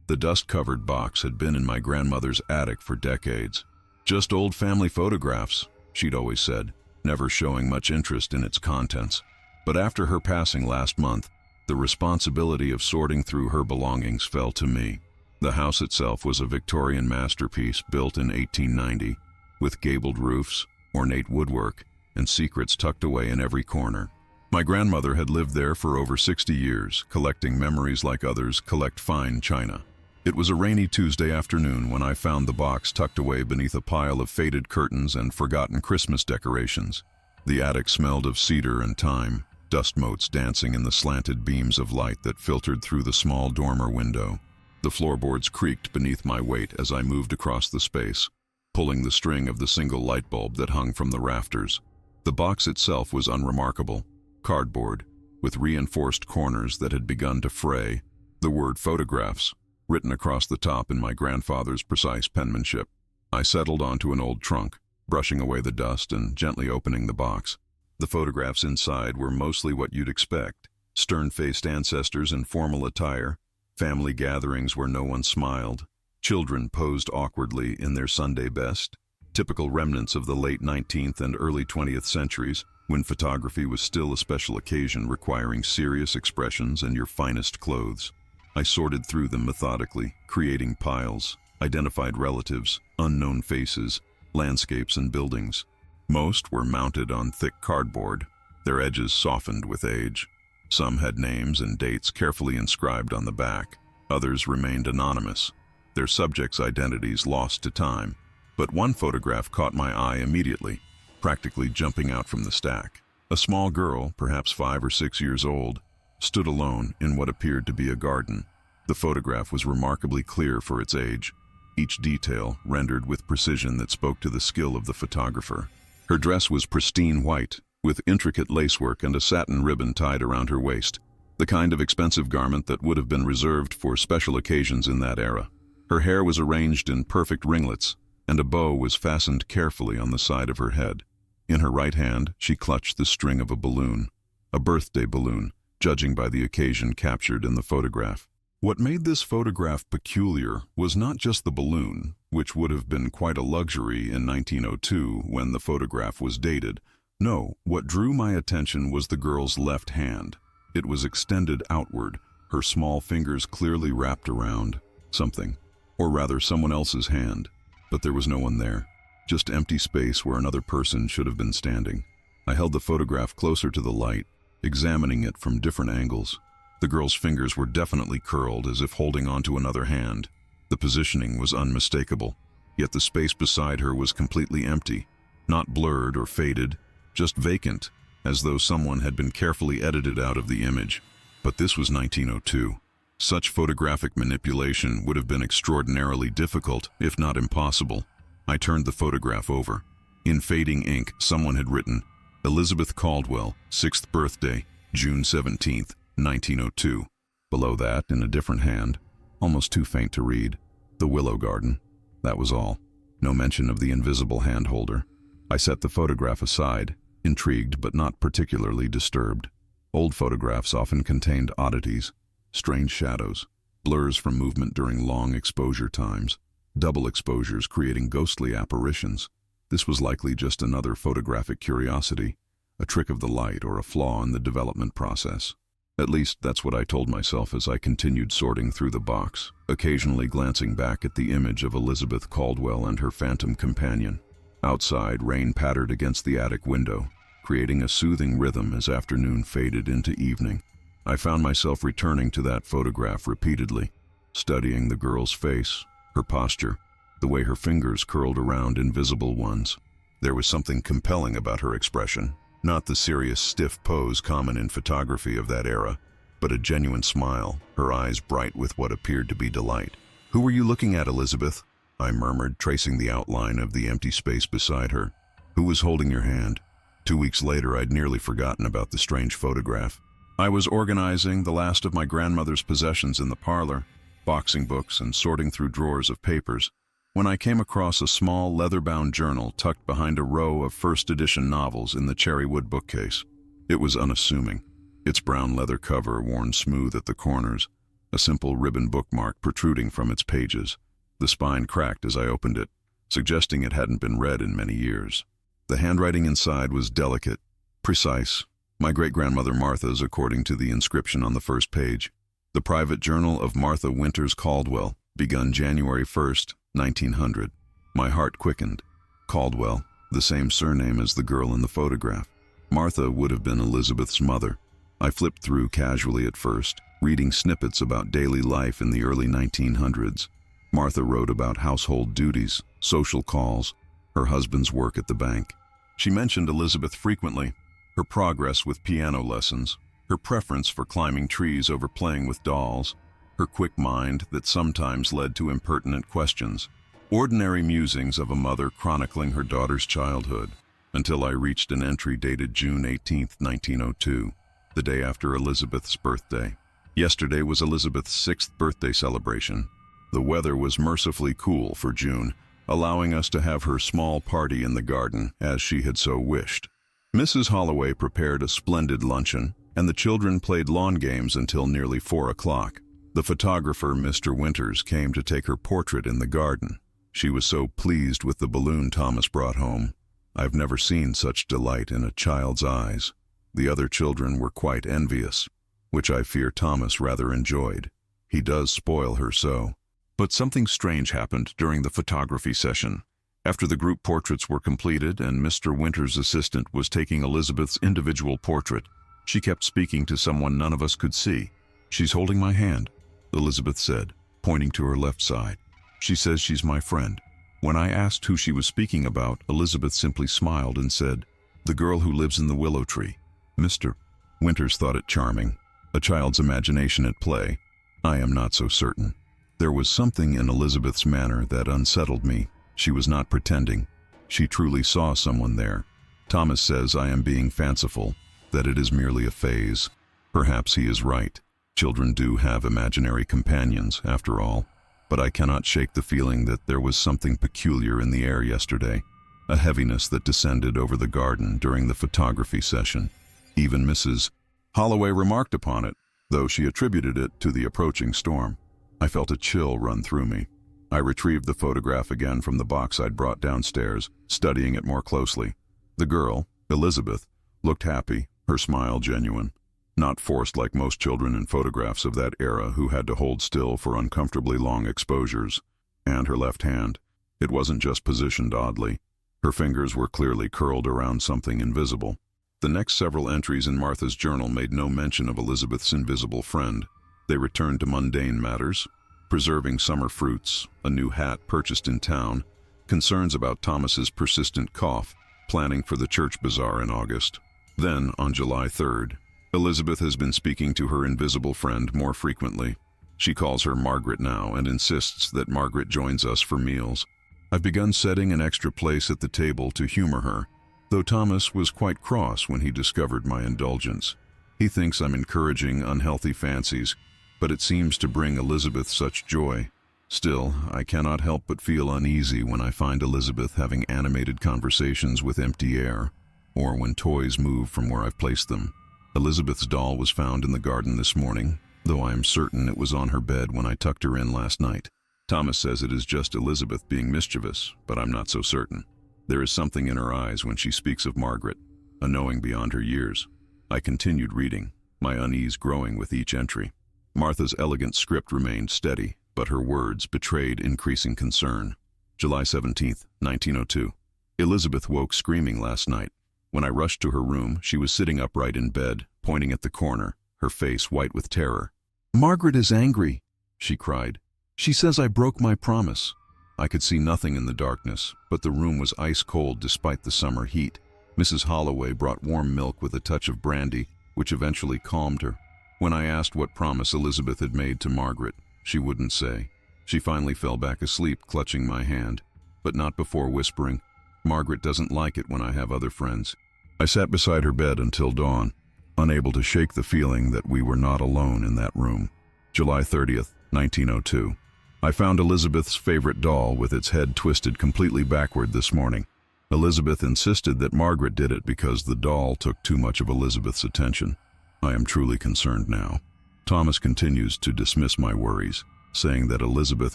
The dust-covered box had been in my grandmother's attic for decades. Just old family photographs, she'd always said, never showing much interest in its contents. But after her passing last month, the responsibility of sorting through her belongings fell to me. The house itself was a Victorian masterpiece built in 1890, with gabled roofs, ornate woodwork, and secrets tucked away in every corner. My grandmother had lived there for over 60 years, collecting memories like others collect fine china. It was a rainy Tuesday afternoon when I found the box tucked away beneath a pile of faded curtains and forgotten Christmas decorations. The attic smelled of cedar and thyme, dust motes dancing in the slanted beams of light that filtered through the small dormer window. The floorboards creaked beneath my weight as I moved across the space, pulling the string of the single light bulb that hung from the rafters. The box itself was unremarkable. Cardboard, with reinforced corners that had begun to fray, the word photographs, written across the top in my grandfather's precise penmanship. I settled onto an old trunk, brushing away the dust and gently opening the box. The photographs inside were mostly what you'd expect: stern-faced ancestors in formal attire, family gatherings where no one smiled, children posed awkwardly in their Sunday best, typical remnants of the late 19th and early 20th centuries, when photography was still a special occasion requiring serious expressions and your finest clothes. I sorted through them methodically, creating piles, identified relatives, unknown faces, landscapes and buildings. Most were mounted on thick cardboard, their edges softened with age. Some had names and dates carefully inscribed on the back. Others remained anonymous, their subjects' identities lost to time. But one photograph caught my eye immediately, practically jumping out from the stack. A small girl, perhaps 5 or 6 years old, stood alone in what appeared to be a garden. The photograph was remarkably clear for its age, each detail rendered with precision that spoke to the skill of the photographer. Her dress was pristine white, with intricate lacework and a satin ribbon tied around her waist, the kind of expensive garment that would have been reserved for special occasions in that era. Her hair was arranged in perfect ringlets, and a bow was fastened carefully on the side of her head. In her right hand, she clutched the string of a balloon, a birthday balloon, judging by the occasion captured in the photograph. What made this photograph peculiar was not just the balloon, which would have been quite a luxury in 1902 when the photograph was dated. No, what drew my attention was the girl's left hand. It was extended outward, her small fingers clearly wrapped around something, or rather someone else's hand. But there was no one there, just empty space where another person should have been standing. I held the photograph closer to the light, examining it from different angles. The girl's fingers were definitely curled, as if holding onto another hand. The positioning was unmistakable, yet the space beside her was completely empty, not blurred or faded, just vacant, as though someone had been carefully edited out of the image. But this was 1902. Such photographic manipulation would have been extraordinarily difficult, if not impossible. I turned the photograph over. In fading ink, someone had written, "Elizabeth Caldwell, 6th birthday, June 17th, 1902. Below that, in a different hand, almost too faint to read, "The Willow Garden." That was all. No mention of the invisible hand holder. I set the photograph aside, intrigued but not particularly disturbed. Old photographs often contained oddities, strange shadows, blurs from movement during long exposure times, double exposures creating ghostly apparitions. This was likely just another photographic curiosity, a trick of the light or a flaw in the development process. At least that's what I told myself as I continued sorting through the box, occasionally glancing back at the image of Elizabeth Caldwell and her phantom companion. Outside, rain pattered against the attic window, creating a soothing rhythm as afternoon faded into evening. I found myself returning to that photograph repeatedly, studying the girl's face, her posture, the way her fingers curled around invisible ones. There was something compelling about her expression, not the serious, stiff pose common in photography of that era, but a genuine smile, her eyes bright with what appeared to be delight. "Who were you looking at, Elizabeth?" I murmured, tracing the outline of the empty space beside her. "Who was holding your hand?" 2 weeks later, I'd nearly forgotten about the strange photograph. I was organizing the last of my grandmother's possessions in the parlor, boxing books and sorting through drawers of papers, when I came across a small leather-bound journal tucked behind a row of first-edition novels in the cherry-wood bookcase. It was unassuming, its brown leather cover worn smooth at the corners, a simple ribbon bookmark protruding from its pages. The spine cracked as I opened it, suggesting it hadn't been read in many years. The handwriting inside was delicate, precise, my great-grandmother Martha's according to the inscription on the first page. The private journal of Martha Winters Caldwell, begun January 1st, 1900. My heart quickened. Caldwell, the same surname as the girl in the photograph. Martha would have been Elizabeth's mother. I flipped through casually at first, reading snippets about daily life in the early 1900s. Martha wrote about household duties, social calls, her husband's work at the bank. She mentioned Elizabeth frequently, her progress with piano lessons, her preference for climbing trees over playing with dolls, her quick mind that sometimes led to impertinent questions. Ordinary musings of a mother chronicling her daughter's childhood, until I reached an entry dated June 18, 1902, the day after Elizabeth's birthday. Yesterday was Elizabeth's 6th birthday celebration. The weather was mercifully cool for June, allowing us to have her small party in the garden as she had so wished. Mrs. Holloway prepared a splendid luncheon, and the children played lawn games until nearly 4 o'clock. The photographer, Mr. Winters, came to take her portrait in the garden. She was so pleased with the balloon Thomas brought home. I've never seen such delight in a child's eyes. The other children were quite envious, which I fear Thomas rather enjoyed. He does spoil her so. But something strange happened during the photography session. After the group portraits were completed and Mr. Winters' assistant was taking Elizabeth's individual portrait, she kept speaking to someone none of us could see. "She's holding my hand," Elizabeth said, pointing to her left side. "She says she's my friend." When I asked who she was speaking about, Elizabeth simply smiled and said, "The girl who lives in the willow tree." Mr. Winters thought it charming, a child's imagination at play. I am not so certain. There was something in Elizabeth's manner that unsettled me. She was not pretending. She truly saw someone there. Thomas says I am being fanciful, that it is merely a phase. Perhaps he is right. Children do have imaginary companions, after all. But I cannot shake the feeling that there was something peculiar in the air yesterday, a heaviness that descended over the garden during the photography session. Even Mrs. Holloway remarked upon it, though she attributed it to the approaching storm. I felt a chill run through me. I retrieved the photograph again from the box I'd brought downstairs, studying it more closely. The girl, Elizabeth, looked happy, her smile genuine. Not forced like most children in photographs of that era who had to hold still for uncomfortably long exposures. And her left hand. It wasn't just positioned oddly. Her fingers were clearly curled around something invisible. The next several entries in Martha's journal made no mention of Elizabeth's invisible friend. They returned to mundane matters, preserving summer fruits, a new hat purchased in town, concerns about Thomas's persistent cough, planning for the church bazaar in August. Then, on July 3rd, Elizabeth has been speaking to her invisible friend more frequently. She calls her Margaret now and insists that Margaret joins us for meals. I've begun setting an extra place at the table to humor her, though Thomas was quite cross when he discovered my indulgence. He thinks I'm encouraging unhealthy fancies, but it seems to bring Elizabeth such joy. Still, I cannot help but feel uneasy when I find Elizabeth having animated conversations with empty air, or when toys move from where I've placed them. Elizabeth's doll was found in the garden this morning, though I am certain it was on her bed when I tucked her in last night. Thomas says it is just Elizabeth being mischievous, but I'm not so certain. There is something in her eyes when she speaks of Margaret, a knowing beyond her years. I continued reading, my unease growing with each entry. Martha's elegant script remained steady, but her words betrayed increasing concern. July 17th, 1902. Elizabeth woke screaming last night. When I rushed to her room, she was sitting upright in bed, pointing at the corner, her face white with terror. "Margaret is angry," she cried. "She says I broke my promise." I could see nothing in the darkness, but the room was ice cold despite the summer heat. Mrs. Holloway brought warm milk with a touch of brandy, which eventually calmed her. When I asked what promise Elizabeth had made to Margaret, she wouldn't say. She finally fell back asleep, clutching my hand, but not before whispering, "Margaret doesn't like it when I have other friends." I sat beside her bed until dawn, unable to shake the feeling that we were not alone in that room. July 30th, 1902. I found Elizabeth's favorite doll with its head twisted completely backward this morning. Elizabeth insisted that Margaret did it because the doll took too much of Elizabeth's attention. I am truly concerned now. Thomas continues to dismiss my worries, saying that Elizabeth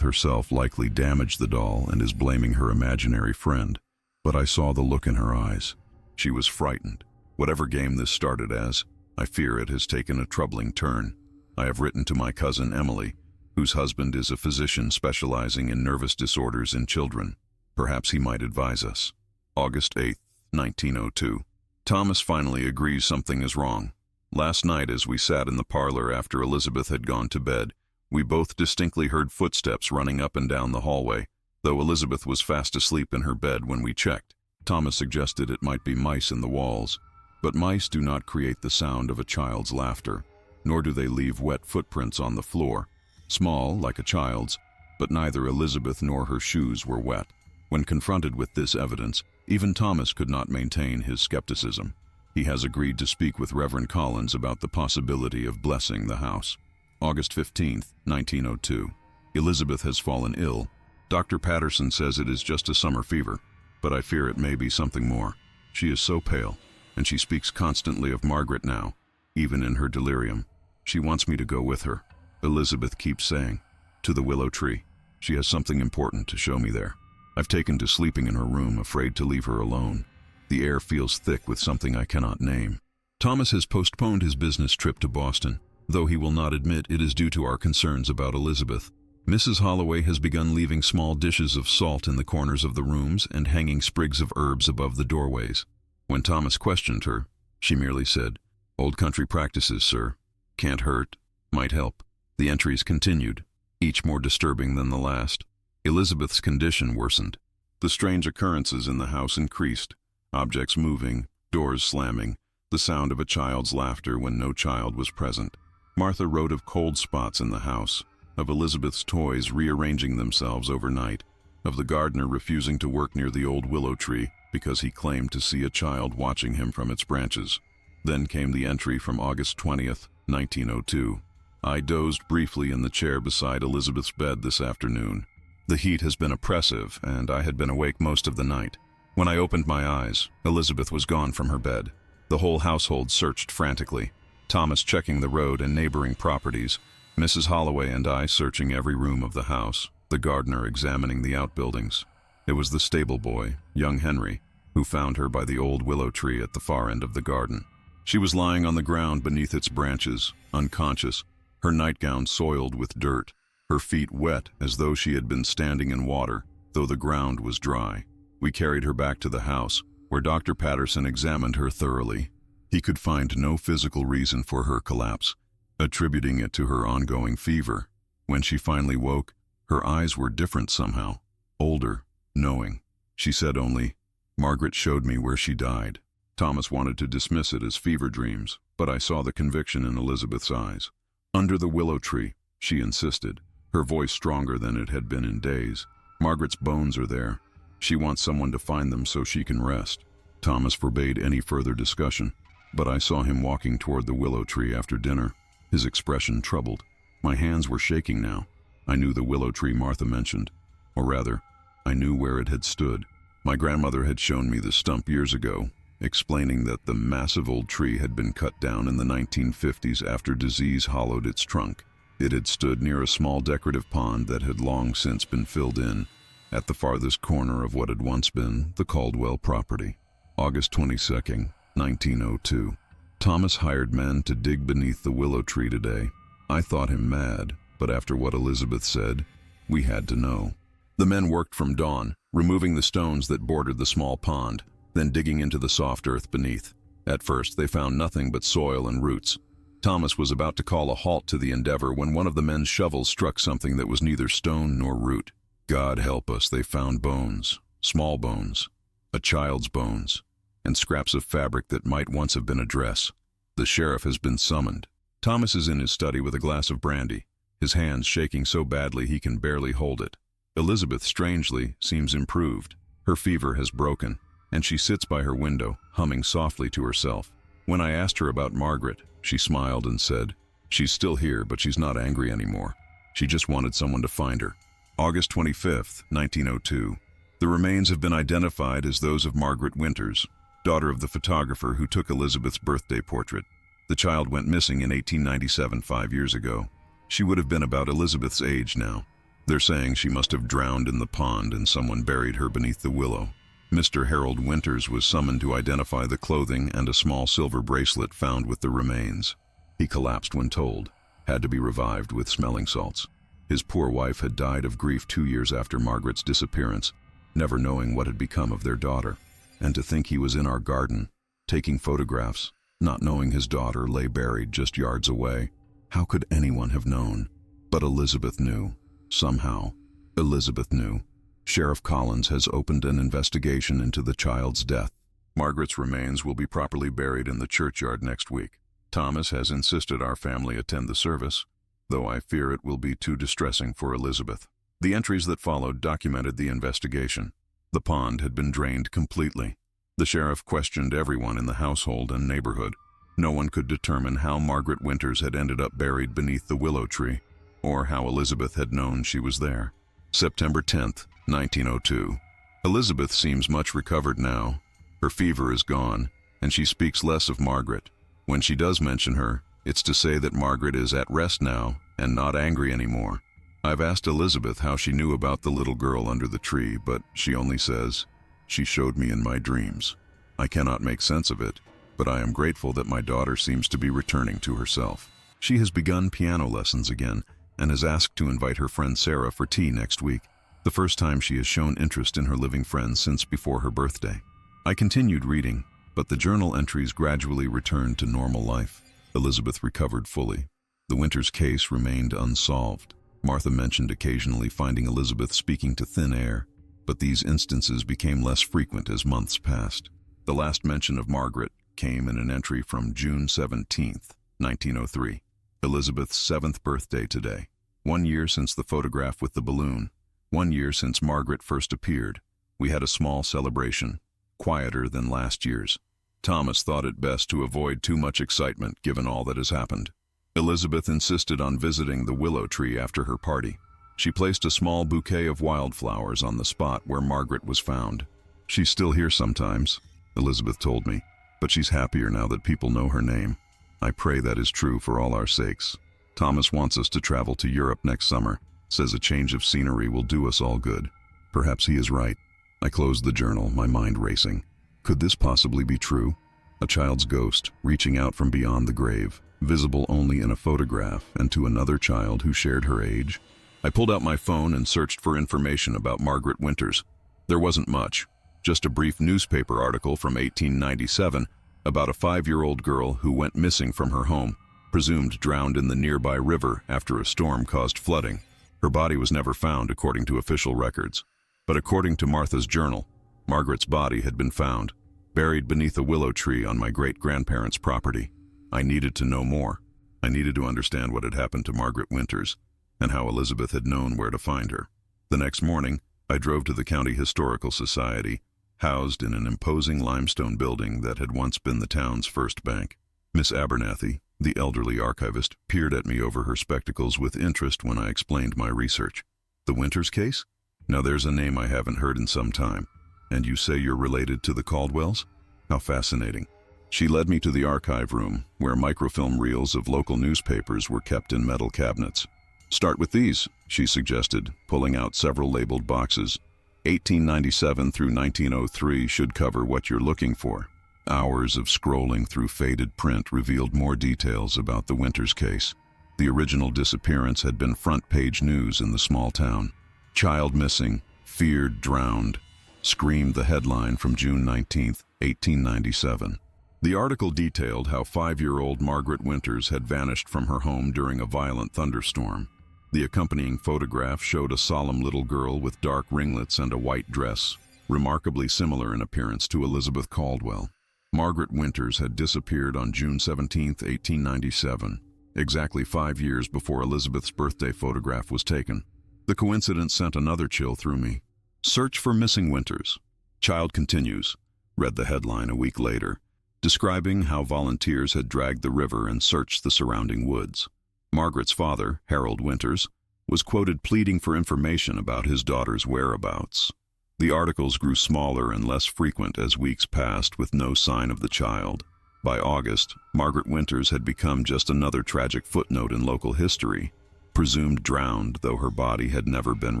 herself likely damaged the doll and is blaming her imaginary friend. But I saw the look in her eyes. She was frightened. Whatever game this started as, I fear it has taken a troubling turn. I have written to my cousin Emily, whose husband is a physician specializing in nervous disorders in children. Perhaps he might advise us. August 8, 1902. Thomas finally agrees something is wrong. Last night, as we sat in the parlor after Elizabeth had gone to bed, we both distinctly heard footsteps running up and down the hallway, though Elizabeth was fast asleep in her bed when we checked. Thomas suggested it might be mice in the walls, but mice do not create the sound of a child's laughter, nor do they leave wet footprints on the floor. Small, like a child's, but neither Elizabeth nor her shoes were wet. When confronted with this evidence, even Thomas could not maintain his skepticism. He has agreed to speak with Reverend Collins about the possibility of blessing the house. August 15, 1902. Elizabeth has fallen ill. Dr. Patterson says it is just a summer fever, but I fear it may be something more. She is so pale, and she speaks constantly of Margaret now, even in her delirium. She wants me to go with her. Elizabeth keeps saying, to the willow tree. She has something important to show me there. I've taken to sleeping in her room, afraid to leave her alone. The air feels thick with something I cannot name. Thomas has postponed his business trip to Boston, though he will not admit it is due to our concerns about Elizabeth. Mrs. Holloway has begun leaving small dishes of salt in the corners of the rooms and hanging sprigs of herbs above the doorways. When Thomas questioned her, she merely said, "Old country practices, sir. Can't hurt. Might help." The entries continued, each more disturbing than the last. Elizabeth's condition worsened. The strange occurrences in the house increased. Objects moving, doors slamming, the sound of a child's laughter when no child was present. Martha wrote of cold spots in the house, of Elizabeth's toys rearranging themselves overnight, of the gardener refusing to work near the old willow tree because he claimed to see a child watching him from its branches. Then came the entry from August 20th, 1902. I dozed briefly in the chair beside Elizabeth's bed this afternoon. The heat has been oppressive, and I had been awake most of the night. When I opened my eyes, Elizabeth was gone from her bed. The whole household searched frantically, Thomas checking the road and neighboring properties, Mrs. Holloway and I searching every room of the house, the gardener examining the outbuildings. It was the stable boy, young Henry, who found her by the old willow tree at the far end of the garden. She was lying on the ground beneath its branches, unconscious, her nightgown soiled with dirt, her feet wet as though she had been standing in water, though the ground was dry. We carried her back to the house, where Dr. Patterson examined her thoroughly. He could find no physical reason for her collapse, attributing it to her ongoing fever. When she finally woke, her eyes were different somehow, older, knowing. She said only, "Margaret showed me where she died." Thomas wanted to dismiss it as fever dreams, but I saw the conviction in Elizabeth's eyes. "Under the willow tree," she insisted, her voice stronger than it had been in days. "Margaret's bones are there. She wants someone to find them so she can rest." Thomas forbade any further discussion, but I saw him walking toward the willow tree after dinner, his expression troubled. My hands were shaking now. I knew the willow tree Martha mentioned, or rather, I knew where it had stood. My grandmother had shown me the stump years ago, explaining that the massive old tree had been cut down in the 1950s after disease hollowed its trunk. It had stood near a small decorative pond that had long since been filled in, at the farthest corner of what had once been the Caldwell property. August 22nd, 1902. Thomas hired men to dig beneath the willow tree today. I thought him mad, but after what Elizabeth said, we had to know. The men worked from dawn, removing the stones that bordered the small pond, then digging into the soft earth beneath. At first, they found nothing but soil and roots. Thomas was about to call a halt to the endeavor when one of the men's shovels struck something that was neither stone nor root. God help us, they found bones, small bones, a child's bones, and scraps of fabric that might once have been a dress. The sheriff has been summoned. Thomas is in his study with a glass of brandy, his hands shaking so badly he can barely hold it. Elizabeth, strangely, seems improved. Her fever has broken, and she sits by her window, humming softly to herself. When I asked her about Margaret, she smiled and said, "She's still here, but she's not angry anymore. She just wanted someone to find her." August 25th, 1902. The remains have been identified as those of Margaret Winters, daughter of the photographer who took Elizabeth's birthday portrait. The child went missing in 1897, 5 years ago. She would have been about Elizabeth's age now. They're saying she must have drowned in the pond and someone buried her beneath the willow. Mr. Harold Winters was summoned to identify the clothing and a small silver bracelet found with the remains. He collapsed when told, had to be revived with smelling salts. His poor wife had died of grief 2 years after Margaret's disappearance, never knowing what had become of their daughter. And to think he was in our garden, taking photographs, not knowing his daughter lay buried just yards away. How could anyone have known? But Elizabeth knew. Somehow, Elizabeth knew. Sheriff Collins has opened an investigation into the child's death. Margaret's remains will be properly buried in the churchyard next week. Thomas has insisted our family attend the service, though I fear it will be too distressing for Elizabeth. The entries that followed documented the investigation. The pond had been drained completely. The sheriff questioned everyone in the household and neighborhood. No one could determine how Margaret Winters had ended up buried beneath the willow tree, or how Elizabeth had known she was there. September 10th, 1902. Elizabeth seems much recovered now. Her fever is gone, and she speaks less of Margaret. When she does mention her, it's to say that Margaret is at rest now and not angry anymore. I've asked Elizabeth how she knew about the little girl under the tree, but she only says, "She showed me in my dreams." I cannot make sense of it, but I am grateful that my daughter seems to be returning to herself. She has begun piano lessons again and has asked to invite her friend Sarah for tea next week, the first time she has shown interest in her living friend since before her birthday. I continued reading, but the journal entries gradually returned to normal life. Elizabeth recovered fully. The Winters case remained unsolved. Martha mentioned occasionally finding Elizabeth speaking to thin air, but these instances became less frequent as months passed. The last mention of Margaret came in an entry from June 17th, 1903. Elizabeth's 7th birthday today. 1 year since the photograph with the balloon. 1 year since Margaret first appeared. We had a small celebration, quieter than last year's. Thomas thought it best to avoid too much excitement given all that has happened. Elizabeth insisted on visiting the willow tree after her party. She placed a small bouquet of wildflowers on the spot where Margaret was found. "She's still here sometimes," Elizabeth told me, "but she's happier now that people know her name. I pray that is true for all our sakes. Thomas wants us to travel to Europe next summer, says a change of scenery will do us all good. Perhaps he is right." I closed the journal, my mind racing. Could this possibly be true? A child's ghost, reaching out from beyond the grave, visible only in a photograph, and to another child who shared her age? I pulled out my phone and searched for information about Margaret Winters. There wasn't much, just a brief newspaper article from 1897 about a 5-year-old girl who went missing from her home, presumed drowned in the nearby river after a storm caused flooding. Her body was never found according to official records. But according to Martha's journal, Margaret's body had been found, buried beneath a willow tree on my great-grandparents' property. I needed to know more. I needed to understand what had happened to Margaret Winters and how Elizabeth had known where to find her. The next morning, I drove to the County Historical Society, housed in an imposing limestone building that had once been the town's first bank. Miss Abernathy, the elderly archivist, peered at me over her spectacles with interest when I explained my research. "The Winters case? Now there's a name I haven't heard in some time. And you say you're related to the Caldwells? How fascinating." She led me to the archive room, where microfilm reels of local newspapers were kept in metal cabinets. "Start with these," she suggested, pulling out several labeled boxes. 1897 through 1903 should cover what you're looking for. Hours of scrolling through faded print revealed more details about the Winters case. The original disappearance had been front-page news in the small town. "Child missing, feared drowned," screamed the headline from June 19th, 1897. The article detailed how 5-year-old Margaret Winters had vanished from her home during a violent thunderstorm. The accompanying photograph showed a solemn little girl with dark ringlets and a white dress, remarkably similar in appearance to Elizabeth Caldwell. Margaret Winters had disappeared on June 17, 1897, exactly 5 years before Elizabeth's birthday photograph was taken. The coincidence sent another chill through me. "Search for missing Winters. Child continues," read the headline a week later, describing how volunteers had dragged the river and searched the surrounding woods. Margaret's father, Harold Winters, was quoted pleading for information about his daughter's whereabouts. The articles grew smaller and less frequent as weeks passed with no sign of the child. By August, Margaret Winters had become just another tragic footnote in local history, presumed drowned though her body had never been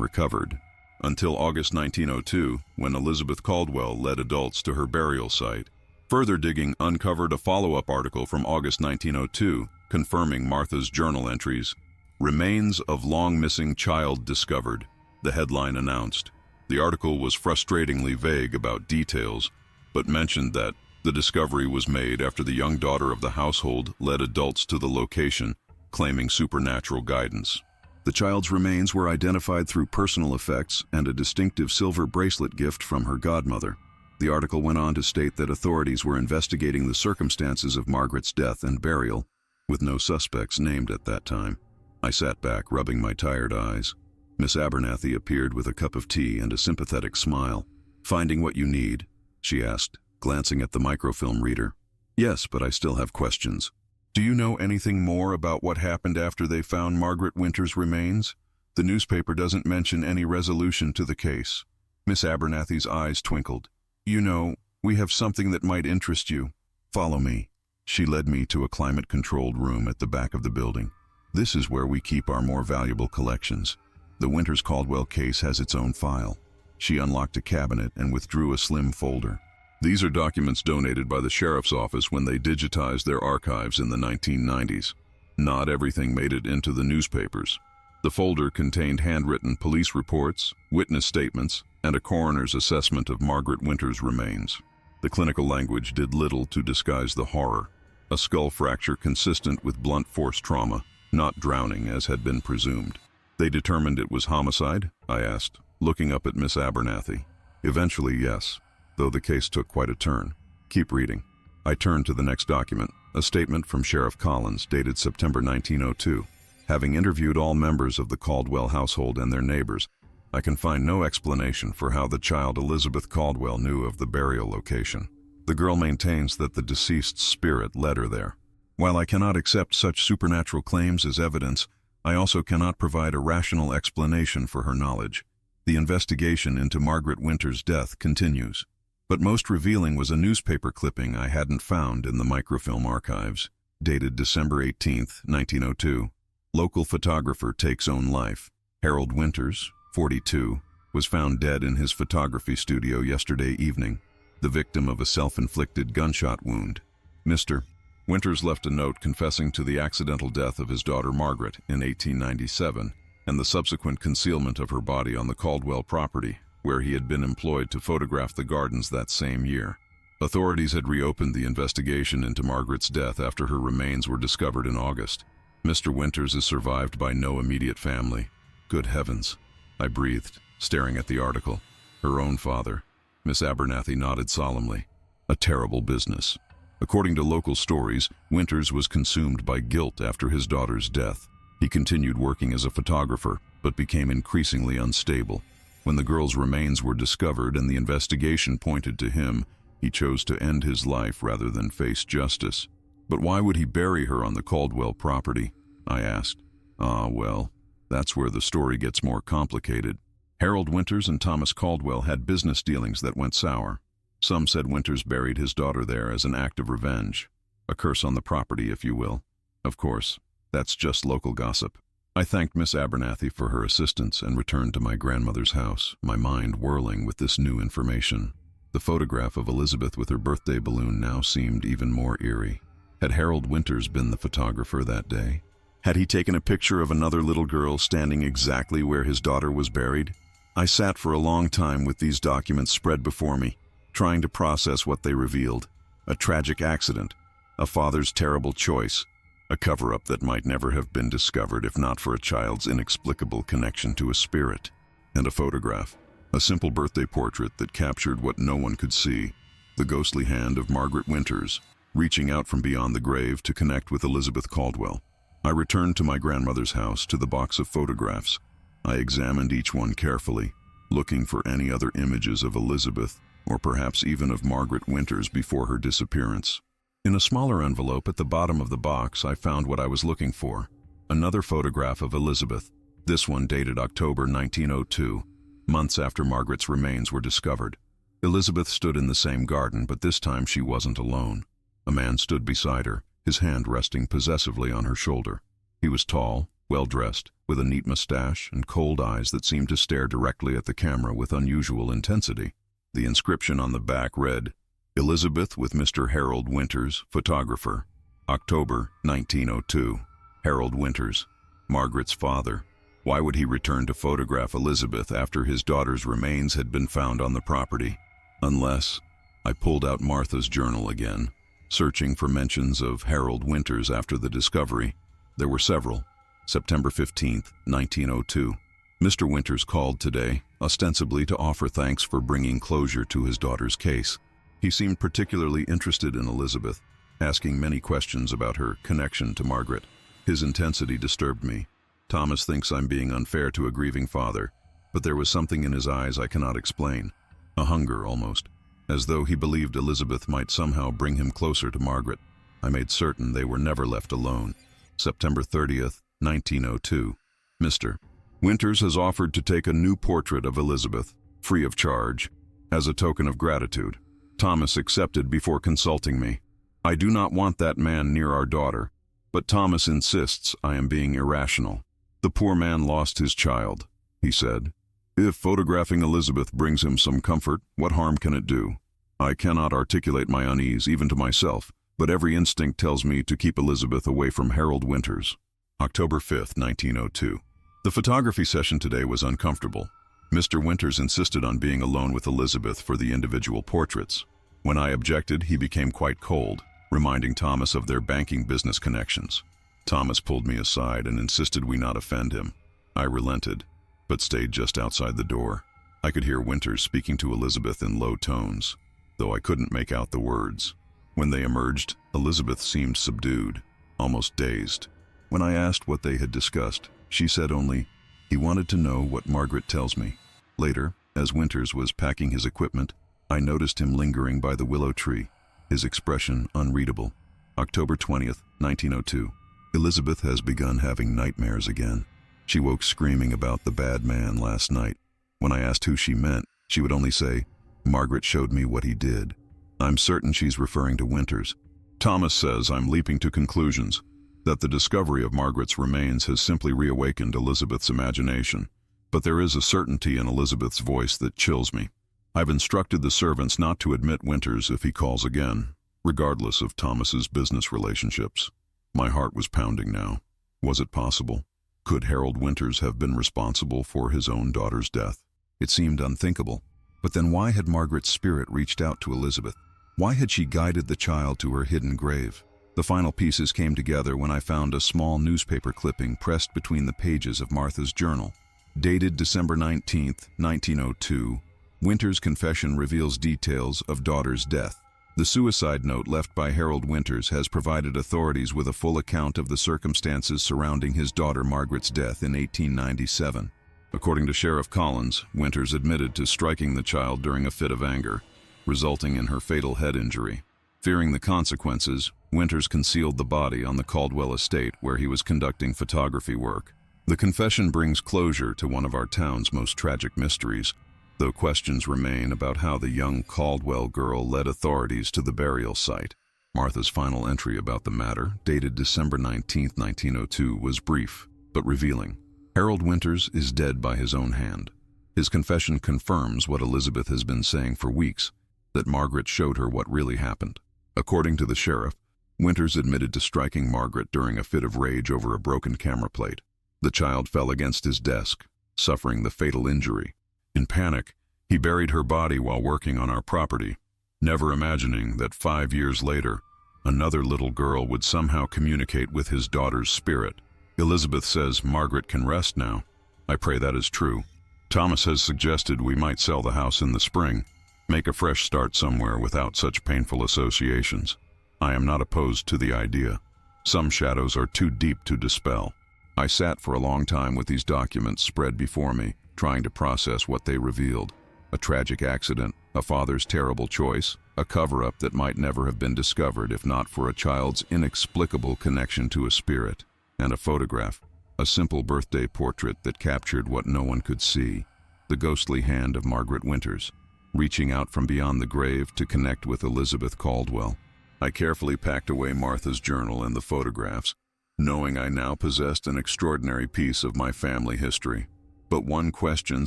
recovered. Until August 1902, when Elizabeth Caldwell led adults to her burial site. Further digging uncovered a follow-up article from August 1902, confirming Martha's journal entries. "Remains of long-missing child discovered," the headline announced. The article was frustratingly vague about details, but mentioned that the discovery was made after the young daughter of the household led adults to the location, claiming supernatural guidance. The child's remains were identified through personal effects and a distinctive silver bracelet gift from her godmother. The article went on to state that authorities were investigating the circumstances of Margaret's death and burial, with no suspects named at that time. I sat back, rubbing my tired eyes. Miss Abernathy appeared with a cup of tea and a sympathetic smile. "Finding what you need?" she asked, glancing at the microfilm reader. "Yes, but I still have questions. Do you know anything more about what happened after they found Margaret Winters' remains? The newspaper doesn't mention any resolution to the case." Miss Abernathy's eyes twinkled. "You know, we have something that might interest you. Follow me." She led me to a climate-controlled room at the back of the building. "This is where we keep our more valuable collections. The Winters Caldwell case has its own file." She unlocked a cabinet and withdrew a slim folder. "These are documents donated by the sheriff's office when they digitized their archives in the 1990s. Not everything made it into the newspapers." The folder contained handwritten police reports, witness statements, and a coroner's assessment of Margaret Winters' remains. The clinical language did little to disguise the horror. A skull fracture consistent with blunt force trauma, not drowning as had been presumed. "They determined it was homicide?" I asked, looking up at Miss Abernathy. "Eventually, yes, though the case took quite a turn. Keep reading." I turned to the next document, a statement from Sheriff Collins dated September 1902. "Having interviewed all members of the Caldwell household and their neighbors, I can find no explanation for how the child Elizabeth Caldwell knew of the burial location. The girl maintains that the deceased's spirit led her there. While I cannot accept such supernatural claims as evidence, I also cannot provide a rational explanation for her knowledge. The investigation into Margaret Winters' death continues. But most revealing was a newspaper clipping I hadn't found in the microfilm archives, dated December 18, 1902. Local photographer takes own life. Harold Winters, 42, was found dead in his photography studio yesterday evening, the victim of a self-inflicted gunshot wound. Mr. Winters left a note confessing to the accidental death of his daughter Margaret in 1897 and the subsequent concealment of her body on the Caldwell property, where he had been employed to photograph the gardens that same year. Authorities had reopened the investigation into Margaret's death after her remains were discovered in August. Mr. Winters is survived by no immediate family. Good heavens, I breathed, staring at the article. Her own father. Miss Abernathy nodded solemnly. A terrible business. According to local stories, Winters was consumed by guilt after his daughter's death. He continued working as a photographer, but became increasingly unstable. When the girl's remains were discovered and the investigation pointed to him, he chose to end his life rather than face justice. But why would he bury her on the Caldwell property? I asked. Well, that's where the story gets more complicated. Harold Winters and Thomas Caldwell had business dealings that went sour. Some said Winters buried his daughter there as an act of revenge. A curse on the property, if you will. Of course, that's just local gossip. I thanked Miss Abernathy for her assistance and returned to my grandmother's house, my mind whirling with this new information. The photograph of Elizabeth with her birthday balloon now seemed even more eerie. Had Harold Winters been the photographer that day? Had he taken a picture of another little girl standing exactly where his daughter was buried? I sat for a long time with these documents spread before me, trying to process what they revealed. A tragic accident, a father's terrible choice, a cover-up that might never have been discovered if not for a child's inexplicable connection to a spirit, and a photograph, a simple birthday portrait that captured what no one could see, the ghostly hand of Margaret Winters, reaching out from beyond the grave to connect with Elizabeth Caldwell. I returned to my grandmother's house, to the box of photographs. I examined each one carefully, looking for any other images of Elizabeth, or perhaps even of Margaret Winters before her disappearance. In a smaller envelope at the bottom of the box, I found what I was looking for. Another photograph of Elizabeth, this one dated October 1902, months after Margaret's remains were discovered. Elizabeth stood in the same garden, but this time she wasn't alone. A man stood beside her, his hand resting possessively on her shoulder. He was tall, well-dressed, with a neat mustache and cold eyes that seemed to stare directly at the camera with unusual intensity. The inscription on the back read, "Elizabeth with Mr. Harold Winters, photographer. October 1902. Harold Winters, Margaret's father. Why would he return to photograph Elizabeth after his daughter's remains had been found on the property? Unless..." I pulled out Martha's journal again, searching for mentions of Harold Winters after the discovery. There were several. September 15th, 1902. Mr. Winters called today, ostensibly to offer thanks for bringing closure to his daughter's case. He seemed particularly interested in Elizabeth, asking many questions about her connection to Margaret. His intensity disturbed me. Thomas thinks I'm being unfair to a grieving father, but there was something in his eyes I cannot explain. A hunger, almost, as though he believed Elizabeth might somehow bring him closer to Margaret. I made certain they were never left alone. September 30th, 1902. Mr. Winters has offered to take a new portrait of Elizabeth, free of charge, as a token of gratitude. Thomas accepted before consulting me. I do not want that man near our daughter, but Thomas insists I am being irrational. The poor man lost his child, he said. If photographing Elizabeth brings him some comfort, what harm can it do? I cannot articulate my unease, even to myself, but every instinct tells me to keep Elizabeth away from Harold Winters. October 5th, 1902. The photography session today was uncomfortable. Mr. Winters insisted on being alone with Elizabeth for the individual portraits. When I objected, he became quite cold, reminding Thomas of their banking business connections. Thomas pulled me aside and insisted we not offend him. I relented, but stayed just outside the door. I could hear Winters speaking to Elizabeth in low tones, though I couldn't make out the words. When they emerged, Elizabeth seemed subdued, almost dazed. When I asked what they had discussed, she said only, "He wanted to know what Margaret tells me." Later, as Winters was packing his equipment, I noticed him lingering by the willow tree, his expression unreadable. October 20th, 1902. Elizabeth has begun having nightmares again. She woke screaming about the bad man last night. When I asked who she meant, she would only say, "Margaret showed me what he did." I'm certain she's referring to Winters. Thomas says I'm leaping to conclusions, that the discovery of Margaret's remains has simply reawakened Elizabeth's imagination. But there is a certainty in Elizabeth's voice that chills me. I've instructed the servants not to admit Winters if he calls again, regardless of Thomas's business relationships. My heart was pounding now. Was it possible? Could Harold Winters have been responsible for his own daughter's death? It seemed unthinkable. But then why had Margaret's spirit reached out to Elizabeth? Why had she guided the child to her hidden grave? The final pieces came together when I found a small newspaper clipping pressed between the pages of Martha's journal. Dated December 19th, 1902, Winters' confession reveals details of daughter's death. The suicide note left by Harold Winters has provided authorities with a full account of the circumstances surrounding his daughter Margaret's death in 1897. According to Sheriff Collins, Winters admitted to striking the child during a fit of anger, resulting in her fatal head injury. Fearing the consequences, Winters concealed the body on the Caldwell estate where he was conducting photography work. The confession brings closure to one of our town's most tragic mysteries, though questions remain about how the young Caldwell girl led authorities to the burial site. Martha's final entry about the matter, dated December 19, 1902, was brief, but revealing. Harold Winters is dead by his own hand. His confession confirms what Elizabeth has been saying for weeks, that Margaret showed her what really happened. According to the sheriff, Winters admitted to striking Margaret during a fit of rage over a broken camera plate. The child fell against his desk, suffering the fatal injury. In panic, he buried her body while working on our property, never imagining that 5 years later, another little girl would somehow communicate with his daughter's spirit. Elizabeth says Margaret can rest now. I pray that is true. Thomas has suggested we might sell the house in the spring, make a fresh start somewhere without such painful associations. I am not opposed to the idea. Some shadows are too deep to dispel. I sat for a long time with these documents spread before me, trying to process what they revealed. A tragic accident, a father's terrible choice, a cover-up that might never have been discovered if not for a child's inexplicable connection to a spirit, and a photograph, a simple birthday portrait that captured what no one could see, the ghostly hand of Margaret Winters, reaching out from beyond the grave to connect with Elizabeth Caldwell. I carefully packed away Martha's journal and the photographs, knowing I now possessed an extraordinary piece of my family history. But one question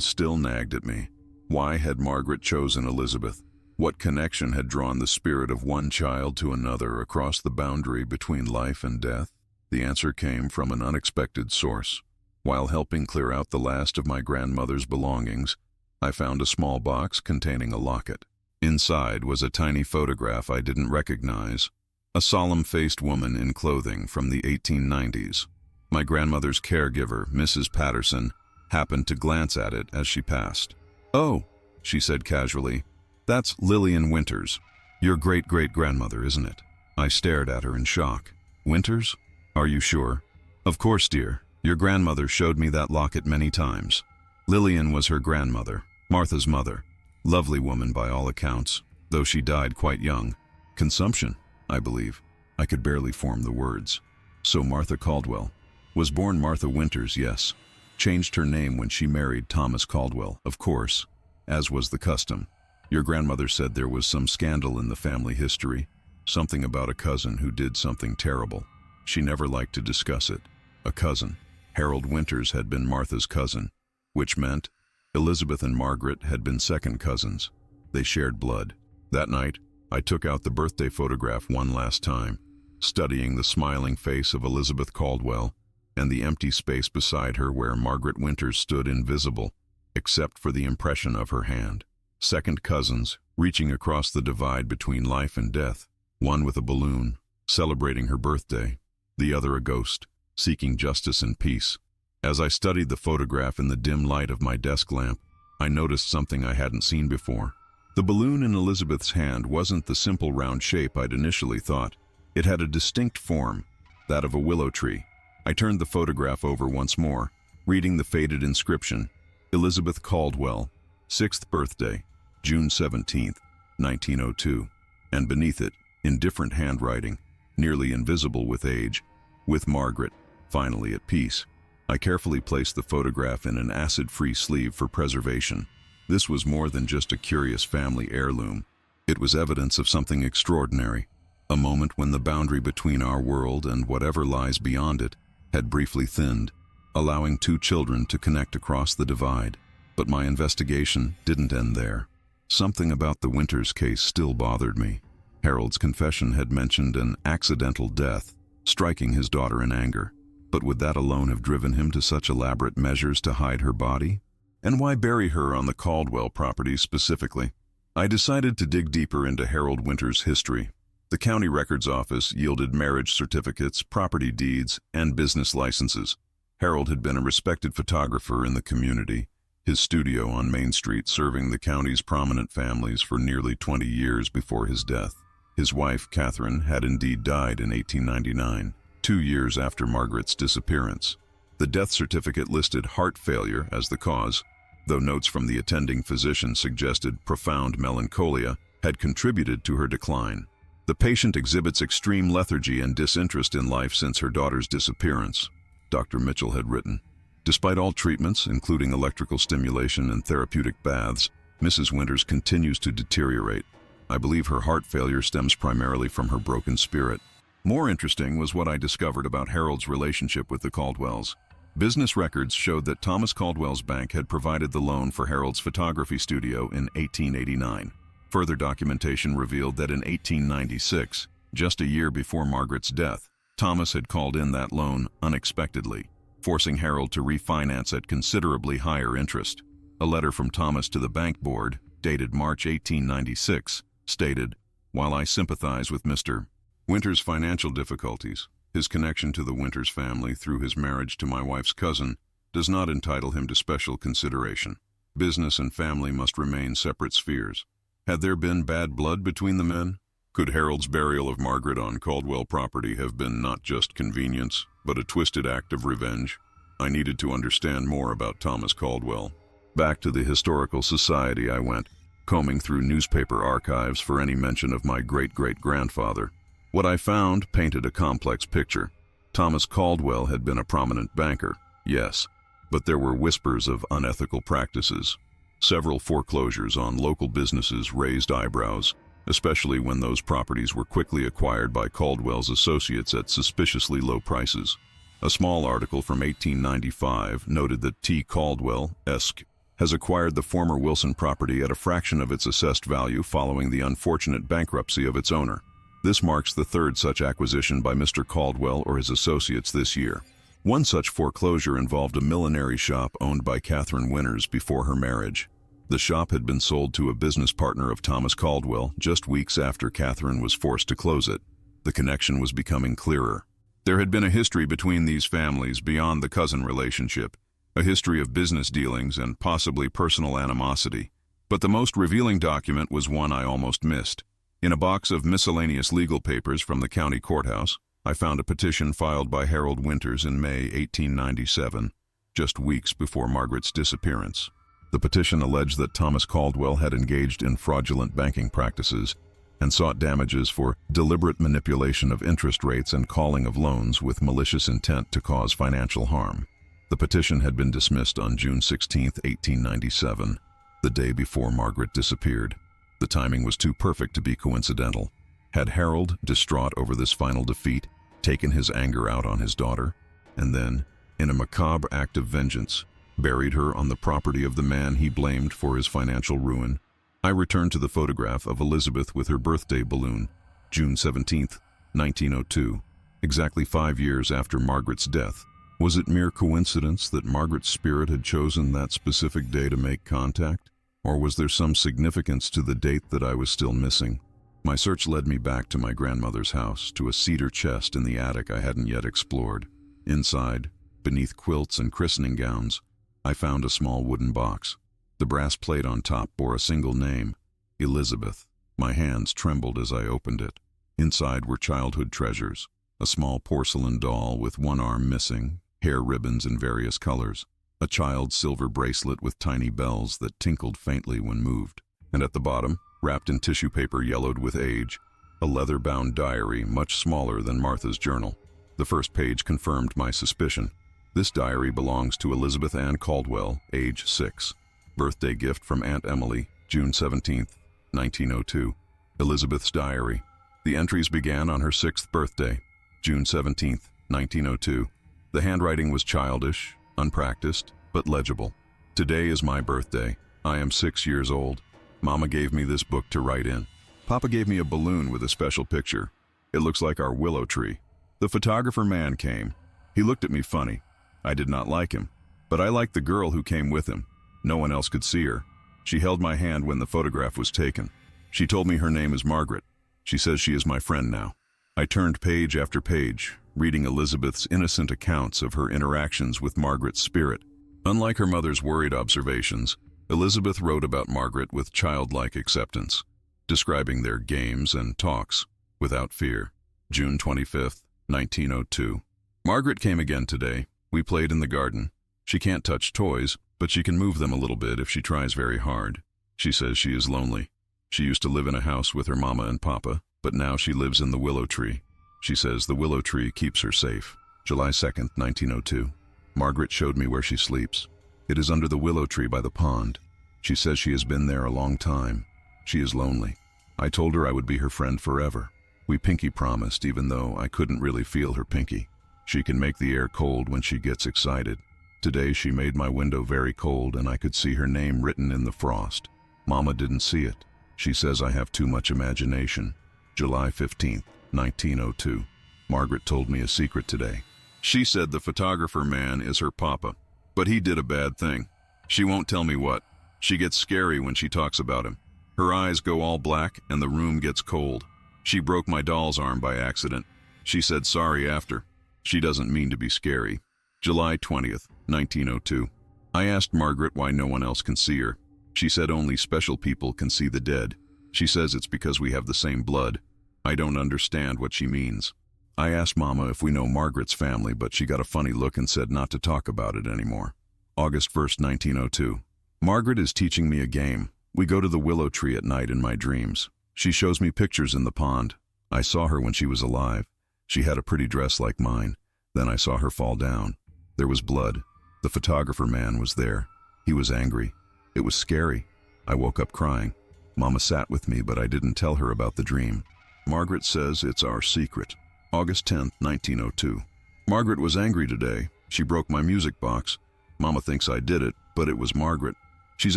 still nagged at me. Why had Margaret chosen Elizabeth? What connection had drawn the spirit of one child to another across the boundary between life and death? The answer came from an unexpected source. While helping clear out the last of my grandmother's belongings, I found a small box containing a locket. Inside was a tiny photograph I didn't recognize, a solemn-faced woman in clothing from the 1890s. My grandmother's caregiver, Mrs. Patterson, happened to glance at it as she passed. "Oh," she said casually, "that's Lillian Winters. Your great-great-grandmother, isn't it?" I stared at her in shock. "Winters? Are you sure?" "Of course, dear. Your grandmother showed me that locket many times." Lillian was her grandmother, Martha's mother. Lovely woman by all accounts, though she died quite young. Consumption, I believe. I could barely form the words. So Martha Caldwell. Was born Martha Winters, yes. Changed her name when she married Thomas Caldwell, of course, as was the custom. Your grandmother said there was some scandal in the family history, something about a cousin who did something terrible. She never liked to discuss it. A cousin. Harold Winters had been Martha's cousin, which meant Elizabeth and Margaret had been second cousins. They shared blood. That night, I took out the birthday photograph one last time, studying the smiling face of Elizabeth Caldwell and the empty space beside her where Margaret Winters stood invisible, except for the impression of her hand. Second cousins, reaching across the divide between life and death, one with a balloon, celebrating her birthday, the other a ghost, seeking justice and peace. As I studied the photograph in the dim light of my desk lamp, I noticed something I hadn't seen before. The balloon in Elizabeth's hand wasn't the simple round shape I'd initially thought. It had a distinct form, that of a willow tree. I turned the photograph over once more, reading the faded inscription, Elizabeth Caldwell, 6th birthday, June 17th, 1902, and beneath it, in different handwriting, nearly invisible with age, with Margaret, finally at peace. I carefully placed the photograph in an acid-free sleeve for preservation. This was more than just a curious family heirloom. It was evidence of something extraordinary, a moment when the boundary between our world and whatever lies beyond it had briefly thinned, allowing two children to connect across the divide. But my investigation didn't end there. Something about the Winters case still bothered me. Harold's confession had mentioned an accidental death, striking his daughter in anger. But would that alone have driven him to such elaborate measures to hide her body? And why bury her on the Caldwell property specifically? I decided to dig deeper into Harold Winters' history. The county records office yielded marriage certificates, property deeds, and business licenses. Harold had been a respected photographer in the community, his studio on Main Street serving the county's prominent families for nearly 20 years before his death. His wife, Catherine, had indeed died in 1899. 2 years after Margaret's disappearance. The death certificate listed heart failure as the cause, though notes from the attending physician suggested profound melancholia had contributed to her decline. The patient exhibits extreme lethargy and disinterest in life since her daughter's disappearance, Dr. Mitchell had written. Despite all treatments, including electrical stimulation and therapeutic baths, Mrs. Winters continues to deteriorate. I believe her heart failure stems primarily from her broken spirit. More interesting was what I discovered about Harold's relationship with the Caldwells. Business records showed that Thomas Caldwell's bank had provided the loan for Harold's photography studio in 1889. Further documentation revealed that in 1896, just a year before Margaret's death, Thomas had called in that loan unexpectedly, forcing Harold to refinance at considerably higher interest. A letter from Thomas to the bank board, dated March 1896, stated, "While I sympathize with Mr. Winters' financial difficulties, his connection to the Winters family through his marriage to my wife's cousin does not entitle him to special consideration. Business and family must remain separate spheres." Had there been bad blood between the men? Could Harold's burial of Margaret on Caldwell property have been not just convenience, but a twisted act of revenge? I needed to understand more about Thomas Caldwell. Back to the Historical Society I went, combing through newspaper archives for any mention of my great-great-grandfather. What I found painted a complex picture. Thomas Caldwell had been a prominent banker, yes, but there were whispers of unethical practices. Several foreclosures on local businesses raised eyebrows, especially when those properties were quickly acquired by Caldwell's associates at suspiciously low prices. A small article from 1895 noted that T. Caldwell, Esq., has acquired the former Wilson property at a fraction of its assessed value following the unfortunate bankruptcy of its owner. This marks the third such acquisition by Mr. Caldwell or his associates this year. One such foreclosure involved a millinery shop owned by Catherine Winters before her marriage. The shop had been sold to a business partner of Thomas Caldwell just weeks after Catherine was forced to close it. The connection was becoming clearer. There had been a history between these families beyond the cousin relationship, a history of business dealings and possibly personal animosity. But the most revealing document was one I almost missed. In a box of miscellaneous legal papers from the county courthouse, I found a petition filed by Harold Winters in May 1897, just weeks before Margaret's disappearance. The petition alleged that Thomas Caldwell had engaged in fraudulent banking practices and sought damages for deliberate manipulation of interest rates and calling of loans with malicious intent to cause financial harm. The petition had been dismissed on June 16, 1897, the day before Margaret disappeared. The timing was too perfect to be coincidental. Had Harold, distraught over this final defeat, taken his anger out on his daughter, and then, in a macabre act of vengeance, buried her on the property of the man he blamed for his financial ruin? I returned to the photograph of Elizabeth with her birthday balloon, June 17, 1902, exactly 5 years after Margaret's death. Was it mere coincidence that Margaret's spirit had chosen that specific day to make contact? Or was there some significance to the date that I was still missing? My search led me back to my grandmother's house, to a cedar chest in the attic I hadn't yet explored. Inside, beneath quilts and christening gowns, I found a small wooden box. The brass plate on top bore a single name, Elizabeth. My hands trembled as I opened it. Inside were childhood treasures, a small porcelain doll with one arm missing, hair ribbons in various colors, a child's silver bracelet with tiny bells that tinkled faintly when moved, and at the bottom, wrapped in tissue paper yellowed with age, a leather-bound diary much smaller than Martha's journal. The first page confirmed my suspicion. This diary belongs to Elizabeth Ann Caldwell, age 6. Birthday gift from Aunt Emily, June 17, 1902. Elizabeth's diary. The entries began on her 6th birthday, June 17, 1902. The handwriting was childish, unpracticed, but legible. Today is my birthday. I am 6 years old. Mama gave me this book to write in. Papa gave me a balloon with a special picture. It looks like our willow tree. The photographer man came. He looked at me funny. I did not like him, but I liked the girl who came with him. No one else could see her. She held my hand when the photograph was taken. She told me her name is Margaret. She says she is my friend now. I turned page after page, reading Elizabeth's innocent accounts of her interactions with Margaret's spirit. Unlike her mother's worried observations, Elizabeth wrote about Margaret with childlike acceptance, describing their games and talks without fear. June 25, 1902. Margaret came again today. We played in the garden. She can't touch toys, but she can move them a little bit if she tries very hard. She says she is lonely. She used to live in a house with her mama and papa, but now she lives in the willow tree. She says the willow tree keeps her safe. July 2, 1902. Margaret showed me where she sleeps. It is under the willow tree by the pond. She says she has been there a long time. She is lonely. I told her I would be her friend forever. We pinky promised, even though I couldn't really feel her pinky. She can make the air cold when she gets excited. Today she made my window very cold and I could see her name written in the frost. Mama didn't see it. She says I have too much imagination. July 15, 1902. Margaret told me a secret today. She said the photographer man is her papa, but he did a bad thing. She won't tell me what. She gets scary when she talks about him. Her eyes go all black and the room gets cold. She broke my doll's arm by accident. She said sorry after. She doesn't mean to be scary. July 20th, 1902. I asked Margaret why no one else can see her. She said only special people can see the dead. She says it's because we have the same blood. I don't understand what she means. I asked Mama if we know Margaret's family, but she got a funny look and said not to talk about it anymore. August 1st, 1902. Margaret is teaching me a game. We go to the willow tree at night in my dreams. She shows me pictures in the pond. I saw her when she was alive. She had a pretty dress like mine. Then I saw her fall down. There was blood. The photographer man was there. He was angry. It was scary. I woke up crying. Mama sat with me, but I didn't tell her about the dream. Margaret says it's our secret. August 10th, 1902. Margaret was angry today. She broke my music box. Mama thinks I did it, but it was Margaret. She's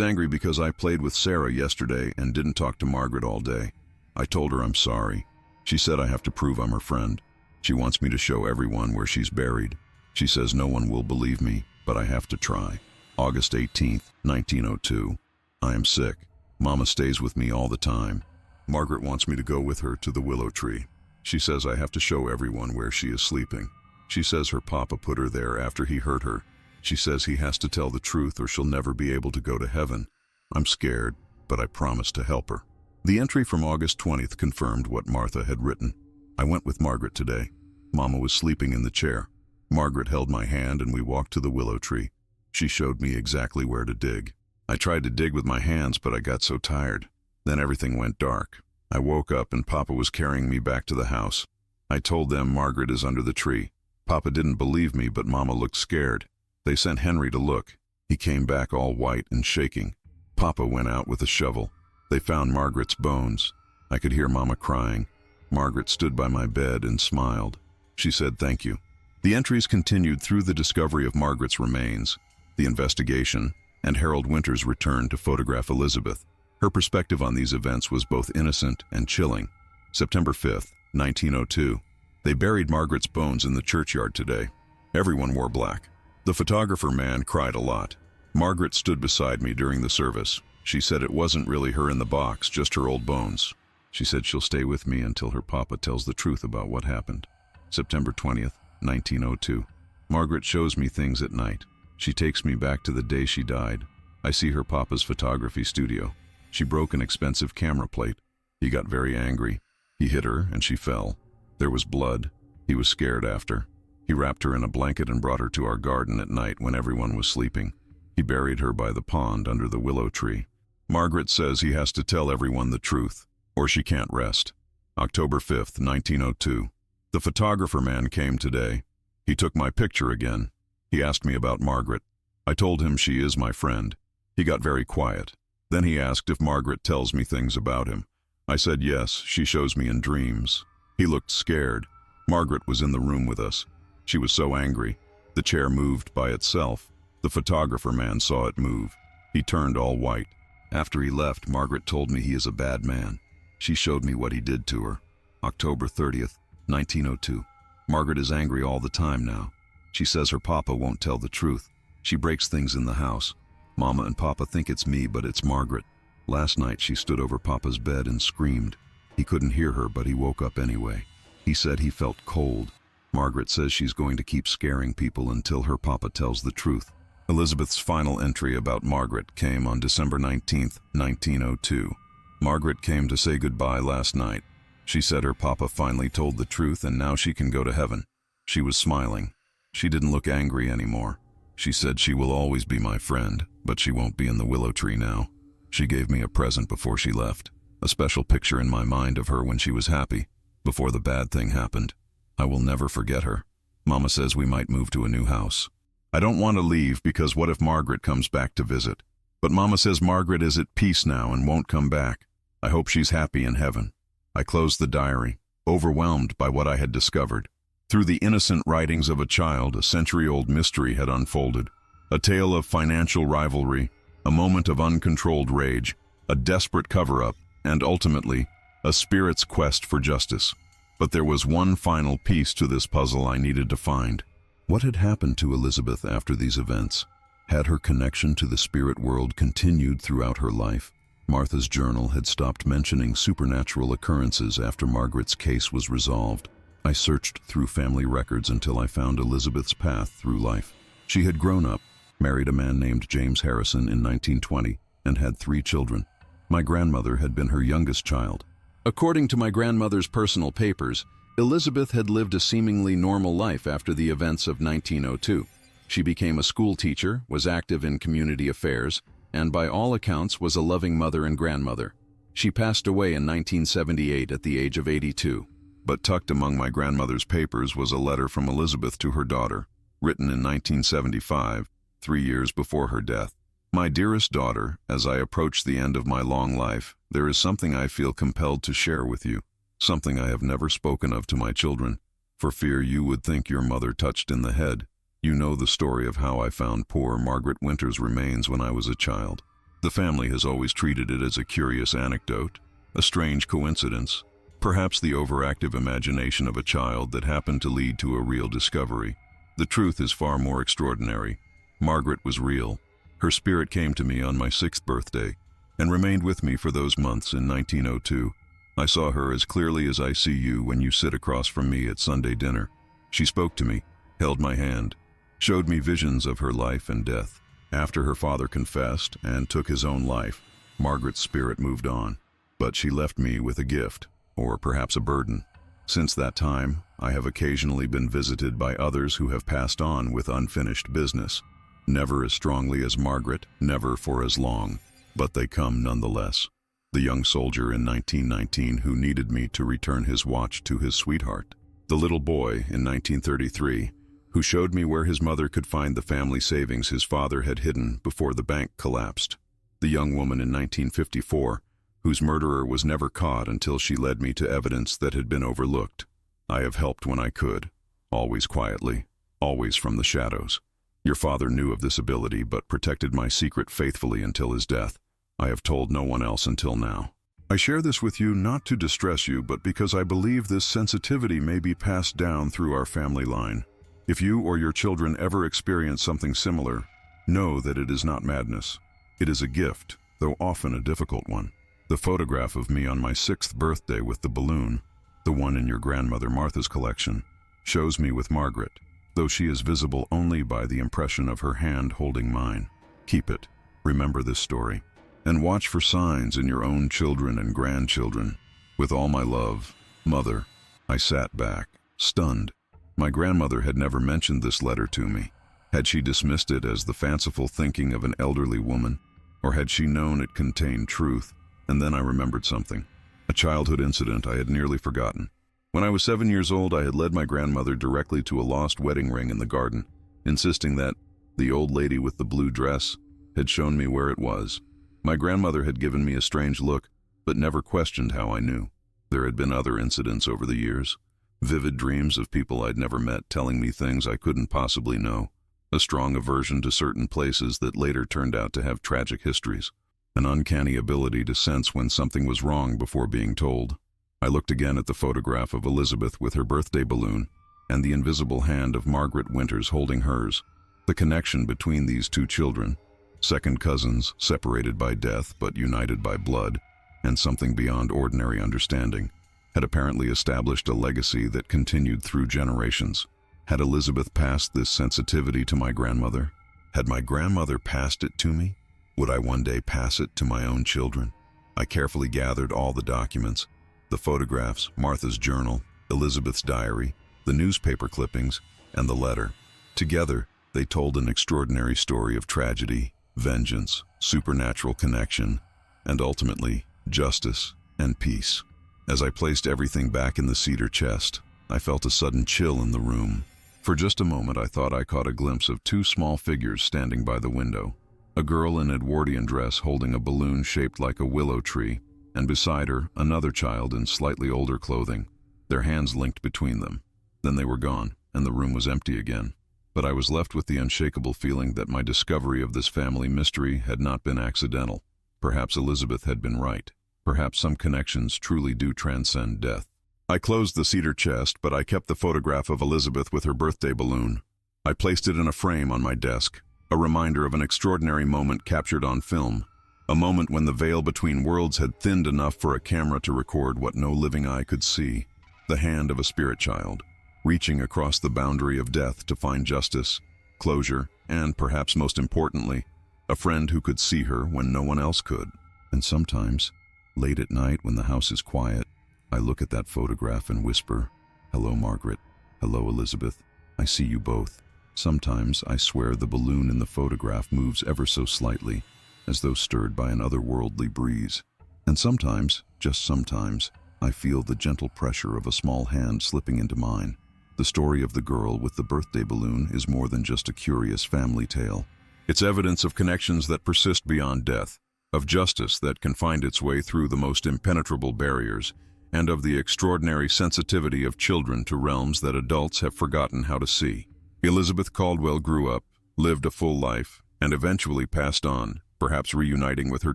angry because I played with Sarah yesterday and didn't talk to Margaret all day. I told her I'm sorry. She said I have to prove I'm her friend. She wants me to show everyone where she's buried. She says no one will believe me, but I have to try. August 18th, 1902. I am sick. Mama stays with me all the time. Margaret wants me to go with her to the willow tree. She says I have to show everyone where she is sleeping. She says her papa put her there after he hurt her. She says he has to tell the truth or she'll never be able to go to heaven. I'm scared, but I promise to help her. The entry from August 20th confirmed what Martha had written. I went with Margaret today. Mama was sleeping in the chair. Margaret held my hand and we walked to the willow tree. She showed me exactly where to dig. I tried to dig with my hands, but I got so tired. Then everything went dark. I woke up and Papa was carrying me back to the house. I told them Margaret is under the tree. Papa didn't believe me, but Mama looked scared. They sent Henry to look. He came back all white and shaking. Papa went out with a shovel. They found Margaret's bones. I could hear Mama crying. Margaret stood by my bed and smiled. She said thank you. The entries continued through the discovery of Margaret's remains, the investigation, and Harold Winter's return to photograph Elizabeth. Her perspective on these events was both innocent and chilling. September 5th, 1902. They buried Margaret's bones in the churchyard today. Everyone wore black. The photographer man cried a lot. Margaret stood beside me during the service. She said it wasn't really her in the box, just her old bones. She said she'll stay with me until her papa tells the truth about what happened. September 20th, 1902. Margaret shows me things at night. She takes me back to the day she died. I see her papa's photography studio. She broke an expensive camera plate. He got very angry. He hit her and she fell. There was blood. He was scared after. He wrapped her in a blanket and brought her to our garden at night when everyone was sleeping. He buried her by the pond under the willow tree. Margaret says he has to tell everyone the truth, or she can't rest. October 5th, 1902. The photographer man came today. He took my picture again. He asked me about Margaret. I told him she is my friend. He got very quiet. Then he asked if Margaret tells me things about him. I said yes, she shows me in dreams. He looked scared. Margaret was in the room with us. She was so angry. The chair moved by itself. The photographer man saw it move. He turned all white. After he left, Margaret told me he is a bad man. She showed me what he did to her. October 30th, 1902. Margaret is angry all the time now. She says her papa won't tell the truth. She breaks things in the house. Mama and Papa think it's me, but it's Margaret. Last night she stood over Papa's bed and screamed. He couldn't hear her, but he woke up anyway. He said he felt cold. Margaret says she's going to keep scaring people until her papa tells the truth. Elizabeth's final entry about Margaret came on December 19th, 1902. Margaret came to say goodbye last night. She said her papa finally told the truth and now she can go to heaven. She was smiling. She didn't look angry anymore. She said she will always be my friend, but she won't be in the willow tree now. She gave me a present before she left, a special picture in my mind of her when she was happy, before the bad thing happened. I will never forget her. Mama says we might move to a new house. I don't want to leave because what if Margaret comes back to visit? But Mama says Margaret is at peace now and won't come back. I hope she's happy in heaven. I closed the diary, overwhelmed by what I had discovered. Through the innocent writings of a child, a century-old mystery had unfolded. A tale of financial rivalry, a moment of uncontrolled rage, a desperate cover-up, and ultimately, a spirit's quest for justice. But there was one final piece to this puzzle I needed to find. What had happened to Elizabeth after these events? Had her connection to the spirit world continued throughout her life? Martha's journal had stopped mentioning supernatural occurrences after Margaret's case was resolved. I searched through family records until I found Elizabeth's path through life. She had grown up, married a man named James Harrison in 1920, and had 3 children. My grandmother had been her youngest child. According to my grandmother's personal papers, Elizabeth had lived a seemingly normal life after the events of 1902. She became a school teacher, was active in community affairs, and by all accounts was a loving mother and grandmother. She passed away in 1978 at the age of 82. But tucked among my grandmother's papers was a letter from Elizabeth to her daughter, written in 1975, 3 years before her death. My dearest daughter, as I approach the end of my long life, there is something I feel compelled to share with you, something I have never spoken of to my children, for fear you would think your mother touched in the head. You know the story of how I found poor Margaret Winter's remains when I was a child. The family has always treated it as a curious anecdote, a strange coincidence, perhaps the overactive imagination of a child that happened to lead to a real discovery. The truth is far more extraordinary. Margaret was real. Her spirit came to me on my 6th birthday and remained with me for those months in 1902. I saw her as clearly as I see you when you sit across from me at Sunday dinner. She spoke to me, held my hand, showed me visions of her life and death. After her father confessed and took his own life, Margaret's spirit moved on, but she left me with a gift, or perhaps a burden. Since that time, I have occasionally been visited by others who have passed on with unfinished business. Never as strongly as Margaret, never for as long, but they come nonetheless. The young soldier in 1919 who needed me to return his watch to his sweetheart. The little boy in 1933 who showed me where his mother could find the family savings his father had hidden before the bank collapsed. The young woman in 1954 whose murderer was never caught until she led me to evidence that had been overlooked. I have helped when I could, always quietly, always from the shadows. Your father knew of this ability but protected my secret faithfully until his death. I have told no one else until now. I share this with you not to distress you, but because I believe this sensitivity may be passed down through our family line. If you or your children ever experience something similar, know that it is not madness. It is a gift, though often a difficult one. The photograph of me on my 6th birthday with the balloon, the one in your grandmother Martha's collection, shows me with Margaret, though she is visible only by the impression of her hand holding mine. Keep it, remember this story, and watch for signs in your own children and grandchildren. With all my love, Mother. I sat back, stunned. My grandmother had never mentioned this letter to me. Had she dismissed it as the fanciful thinking of an elderly woman, or had she known it contained truth? And then I remembered something, a childhood incident I had nearly forgotten. When I was 7 years old, I had led my grandmother directly to a lost wedding ring in the garden, insisting that the old lady with the blue dress had shown me where it was. My grandmother had given me a strange look, but never questioned how I knew. There had been other incidents over the years, vivid dreams of people I'd never met telling me things I couldn't possibly know, a strong aversion to certain places that later turned out to have tragic histories, an uncanny ability to sense when something was wrong before being told. I looked again at the photograph of Elizabeth with her birthday balloon and the invisible hand of Margaret Winters holding hers. The connection between these two children, second cousins separated by death but united by blood and something beyond ordinary understanding, had apparently established a legacy that continued through generations. Had Elizabeth passed this sensitivity to my grandmother? Had my grandmother passed it to me? Would I one day pass it to my own children? I carefully gathered all the documents, the photographs, Martha's journal, Elizabeth's diary, the newspaper clippings, and the letter. Together, they told an extraordinary story of tragedy, vengeance, supernatural connection, and ultimately, justice and peace. As I placed everything back in the cedar chest, I felt a sudden chill in the room. For just a moment, I thought I caught a glimpse of two small figures standing by the window. A girl in Edwardian dress holding a balloon shaped like a willow tree, and beside her, another child in slightly older clothing, their hands linked between them. Then they were gone, and the room was empty again. But I was left with the unshakable feeling that my discovery of this family mystery had not been accidental. Perhaps Elizabeth had been right. Perhaps some connections truly do transcend death. I closed the cedar chest, but I kept the photograph of Elizabeth with her birthday balloon. I placed it in a frame on my desk, a reminder of an extraordinary moment captured on film, a moment when the veil between worlds had thinned enough for a camera to record what no living eye could see, the hand of a spirit child, reaching across the boundary of death to find justice, closure, and, perhaps most importantly, a friend who could see her when no one else could. And sometimes, late at night when the house is quiet, I look at that photograph and whisper, "Hello, Margaret. Hello, Elizabeth. I see you both." Sometimes I swear the balloon in the photograph moves ever so slightly, as though stirred by an otherworldly breeze. And sometimes, just sometimes, I feel the gentle pressure of a small hand slipping into mine. The story of the girl with the birthday balloon is more than just a curious family tale. It's evidence of connections that persist beyond death, of justice that can find its way through the most impenetrable barriers, and of the extraordinary sensitivity of children to realms that adults have forgotten how to see. Elizabeth Caldwell grew up, lived a full life, and eventually passed on, perhaps reuniting with her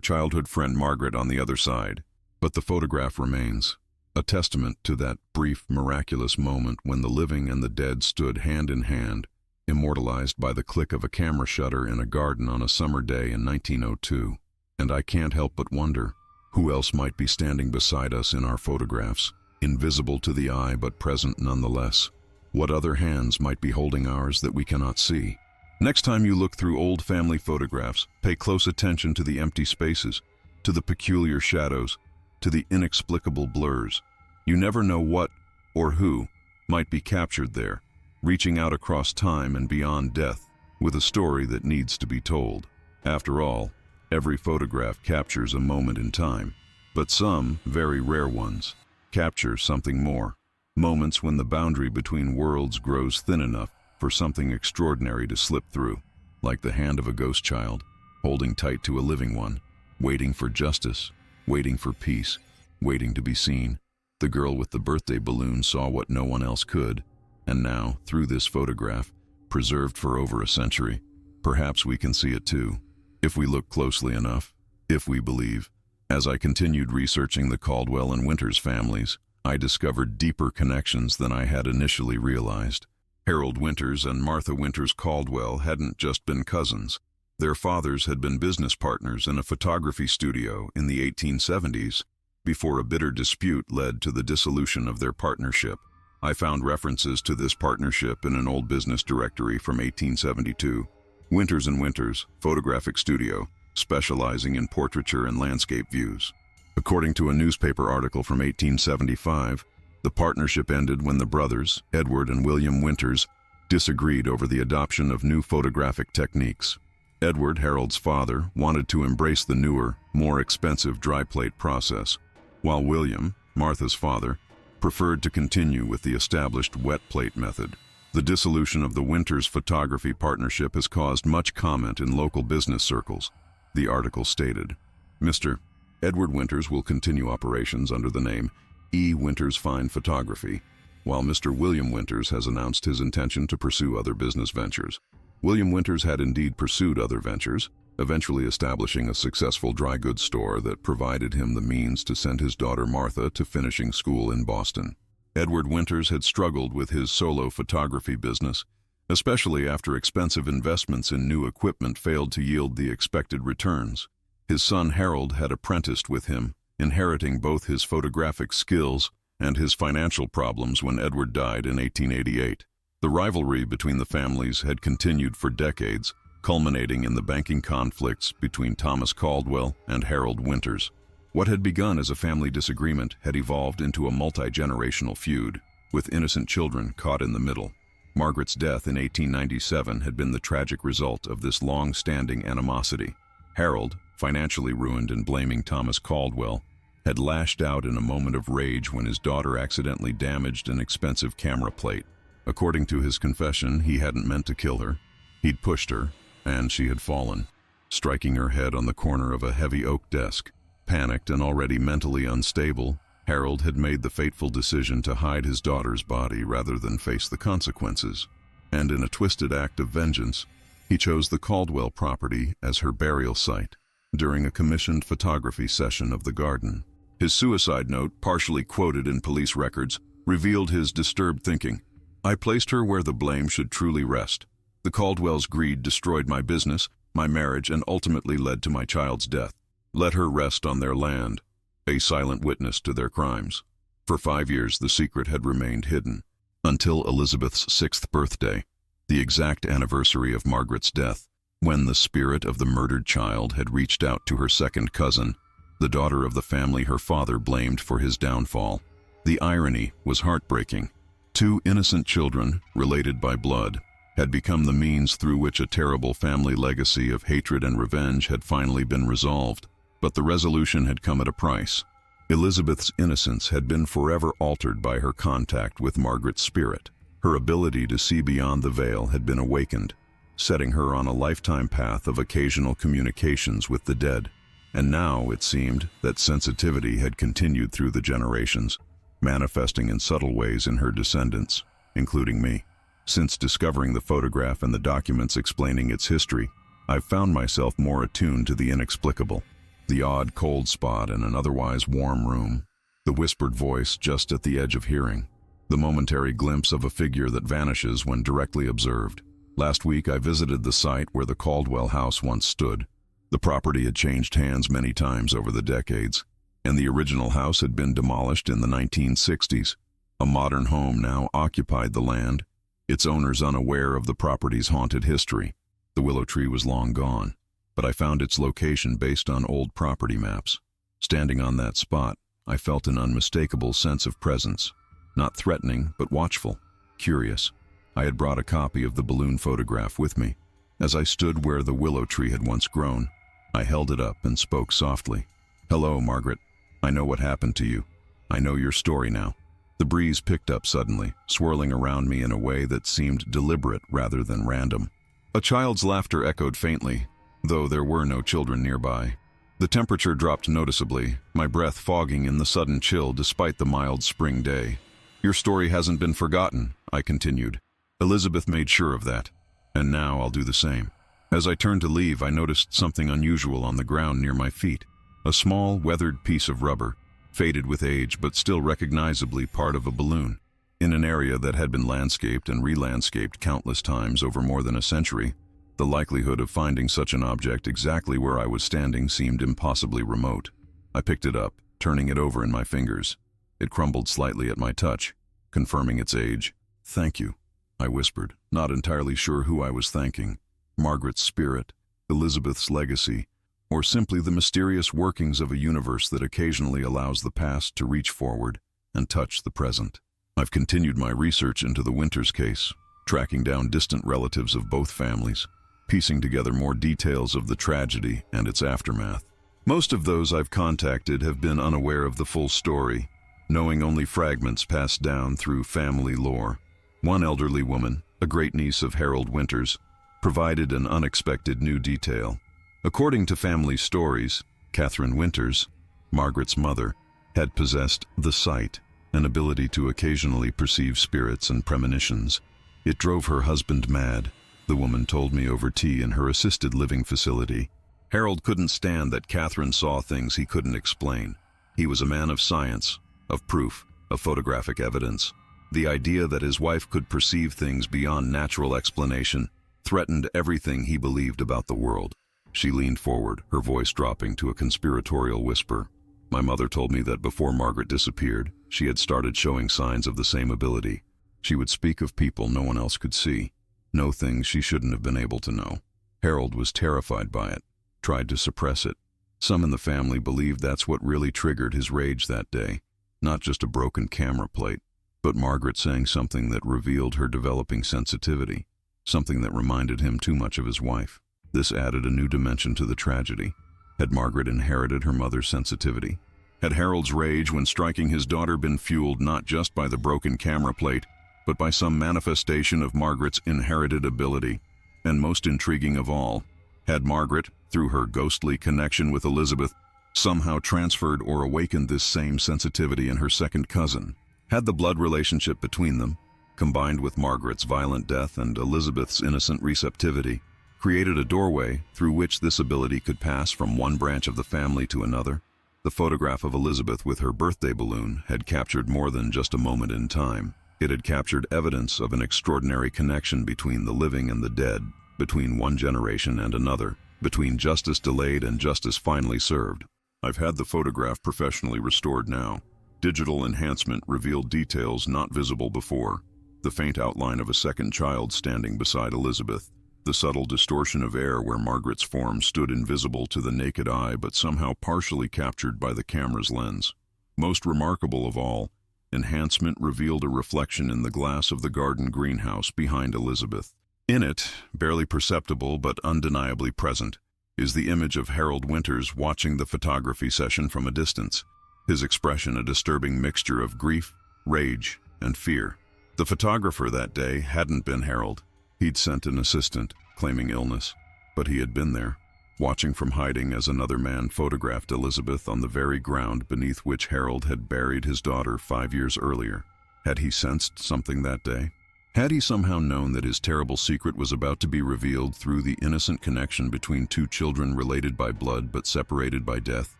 childhood friend Margaret on the other side. But the photograph remains, a testament to that brief, miraculous moment when the living and the dead stood hand in hand, immortalized by the click of a camera shutter in a garden on a summer day in 1902. And I can't help but wonder, who else might be standing beside us in our photographs, invisible to the eye but present nonetheless? What other hands might be holding ours that we cannot see? Next time you look through old family photographs, pay close attention to the empty spaces, to the peculiar shadows, to the inexplicable blurs. You never know what or who might be captured there, reaching out across time and beyond death, with a story that needs to be told. After all, every photograph captures a moment in time, but some, very rare ones, capture something more. Moments when the boundary between worlds grows thin enough for something extraordinary to slip through, like the hand of a ghost child, holding tight to a living one, waiting for justice, waiting for peace, waiting to be seen. The girl with the birthday balloon saw what no one else could, and now, through this photograph, preserved for over a century, perhaps we can see it too, if we look closely enough, if we believe. As I continued researching the Caldwell and Winters families, I discovered deeper connections than I had initially realized. Harold Winters and Martha Winters Caldwell hadn't just been cousins. Their fathers had been business partners in a photography studio in the 1870s, before a bitter dispute led to the dissolution of their partnership. I found references to this partnership in an old business directory from 1872. Winters and Winters, photographic studio, specializing in portraiture and landscape views. According to a newspaper article from 1875, the partnership ended when the brothers, Edward and William Winters, disagreed over the adoption of new photographic techniques. Edward, Harold's father, wanted to embrace the newer, more expensive dry plate process, while William, Martha's father, preferred to continue with the established wet plate method. The dissolution of the Winters photography partnership has caused much comment in local business circles. The article stated, Mr. Edward Winters will continue operations under the name E. Winters Fine Photography, while Mr. William Winters has announced his intention to pursue other business ventures. William Winters had indeed pursued other ventures, eventually establishing a successful dry goods store that provided him the means to send his daughter Martha to finishing school in Boston. Edward Winters had struggled with his solo photography business, especially after expensive investments in new equipment failed to yield the expected returns. His son Harold had apprenticed with him, inheriting both his photographic skills and his financial problems when Edward died in 1888. The rivalry between the families had continued for decades, culminating in the banking conflicts between Thomas Caldwell and Harold Winters. What had begun as a family disagreement had evolved into a multi-generational feud, with innocent children caught in the middle. Margaret's death in 1897 had been the tragic result of this long-standing animosity. Harold, financially ruined and blaming Thomas Caldwell, had lashed out in a moment of rage when his daughter accidentally damaged an expensive camera plate. According to his confession, he hadn't meant to kill her. He'd pushed her, and she had fallen, striking her head on the corner of a heavy oak desk. Panicked and already mentally unstable, Harold had made the fateful decision to hide his daughter's body rather than face the consequences. And in a twisted act of vengeance, he chose the Caldwell property as her burial site during a commissioned photography session of the garden. His suicide note, partially quoted in police records, revealed his disturbed thinking. I placed her where the blame should truly rest. The Caldwell's greed destroyed my business, my marriage, and ultimately led to my child's death. Let her rest on their land, a silent witness to their crimes. For 5 years, the secret had remained hidden, until Elizabeth's 6th birthday, the exact anniversary of Margaret's death, when the spirit of the murdered child had reached out to her second cousin, the daughter of the family her father blamed for his downfall. The irony was heartbreaking. 2 innocent children, related by blood, had become the means through which a terrible family legacy of hatred and revenge had finally been resolved. But the resolution had come at a price. Elizabeth's innocence had been forever altered by her contact with Margaret's spirit. Her ability to see beyond the veil had been awakened, setting her on a lifetime path of occasional communications with the dead. And now it seemed that sensitivity had continued through the generations, manifesting in subtle ways in her descendants, including me. Since discovering the photograph and the documents explaining its history, I've found myself more attuned to the inexplicable. The odd cold spot in an otherwise warm room, the whispered voice just at the edge of hearing, the momentary glimpse of a figure that vanishes when directly observed. Last week I visited the site where the Caldwell house once stood. The property had changed hands many times over the decades, and the original house had been demolished in the 1960s. A modern home now occupied the land, its owners unaware of the property's haunted history. The willow tree was long gone, but I found its location based on old property maps. Standing on that spot, I felt an unmistakable sense of presence, not threatening but watchful, curious. I had brought a copy of the balloon photograph with me. As I stood where the willow tree had once grown, I held it up and spoke softly. "Hello, Margaret. I know what happened to you. I know your story now." The breeze picked up suddenly, swirling around me in a way that seemed deliberate rather than random. A child's laughter echoed faintly, though there were no children nearby. The temperature dropped noticeably, my breath fogging in the sudden chill despite the mild spring day. "Your story hasn't been forgotten," I continued. "Elizabeth made sure of that, and now I'll do the same." As I turned to leave, I noticed something unusual on the ground near my feet. A small, weathered piece of rubber, faded with age but still recognizably part of a balloon. In an area that had been landscaped and re-landscaped countless times over more than a century, the likelihood of finding such an object exactly where I was standing seemed impossibly remote. I picked it up, turning it over in my fingers. It crumbled slightly at my touch, confirming its age. "Thank you," I whispered, not entirely sure who I was thanking. Margaret's spirit, Elizabeth's legacy, or simply the mysterious workings of a universe that occasionally allows the past to reach forward and touch the present. I've continued my research into the Winters case, tracking down distant relatives of both families, piecing together more details of the tragedy and its aftermath. Most of those I've contacted have been unaware of the full story, knowing only fragments passed down through family lore. One elderly woman, a great-niece of Harold Winters, provided an unexpected new detail. According to family stories, Catherine Winters, Margaret's mother, had possessed the sight, an ability to occasionally perceive spirits and premonitions. It drove her husband mad, the woman told me over tea in her assisted living facility. Harold couldn't stand that Catherine saw things he couldn't explain. He was a man of science, of proof, of photographic evidence. The idea that his wife could perceive things beyond natural explanation threatened everything he believed about the world. She leaned forward, her voice dropping to a conspiratorial whisper. "My mother told me that before Margaret disappeared, she had started showing signs of the same ability. She would speak of people no one else could see, know things she shouldn't have been able to know." Harold was terrified by it, tried to suppress it. Some in the family believed that's what really triggered his rage that day. Not just a broken camera plate, but Margaret saying something that revealed her developing sensitivity, something that reminded him too much of his wife. This added a new dimension to the tragedy. Had Margaret inherited her mother's sensitivity? Had Harold's rage when striking his daughter been fueled not just by the broken camera plate, but by some manifestation of Margaret's inherited ability? And most intriguing of all, had Margaret, through her ghostly connection with Elizabeth, somehow transferred or awakened this same sensitivity in her second cousin? Had the blood relationship between them, combined with Margaret's violent death and Elizabeth's innocent receptivity, created a doorway through which this ability could pass from one branch of the family to another? The photograph of Elizabeth with her birthday balloon had captured more than just a moment in time. It had captured evidence of an extraordinary connection between the living and the dead, between one generation and another, between justice delayed and justice finally served. I've had the photograph professionally restored now. Digital enhancement revealed details not visible before. The faint outline of a second child standing beside Elizabeth, the subtle distortion of air where Margaret's form stood invisible to the naked eye but somehow partially captured by the camera's lens. Most remarkable of all, enhancement revealed a reflection in the glass of the garden greenhouse behind Elizabeth. In it, barely perceptible but undeniably present, is the image of Harold Winters watching the photography session from a distance, his expression a disturbing mixture of grief, rage, and fear. The photographer that day hadn't been Harold. He'd sent an assistant, claiming illness, but he had been there. watching from hiding as another man photographed Elizabeth on the very ground beneath which Harold had buried his daughter 5 years earlier. Had he sensed something that day? Had he somehow known that his terrible secret was about to be revealed through the innocent connection between two children related by blood but separated by death?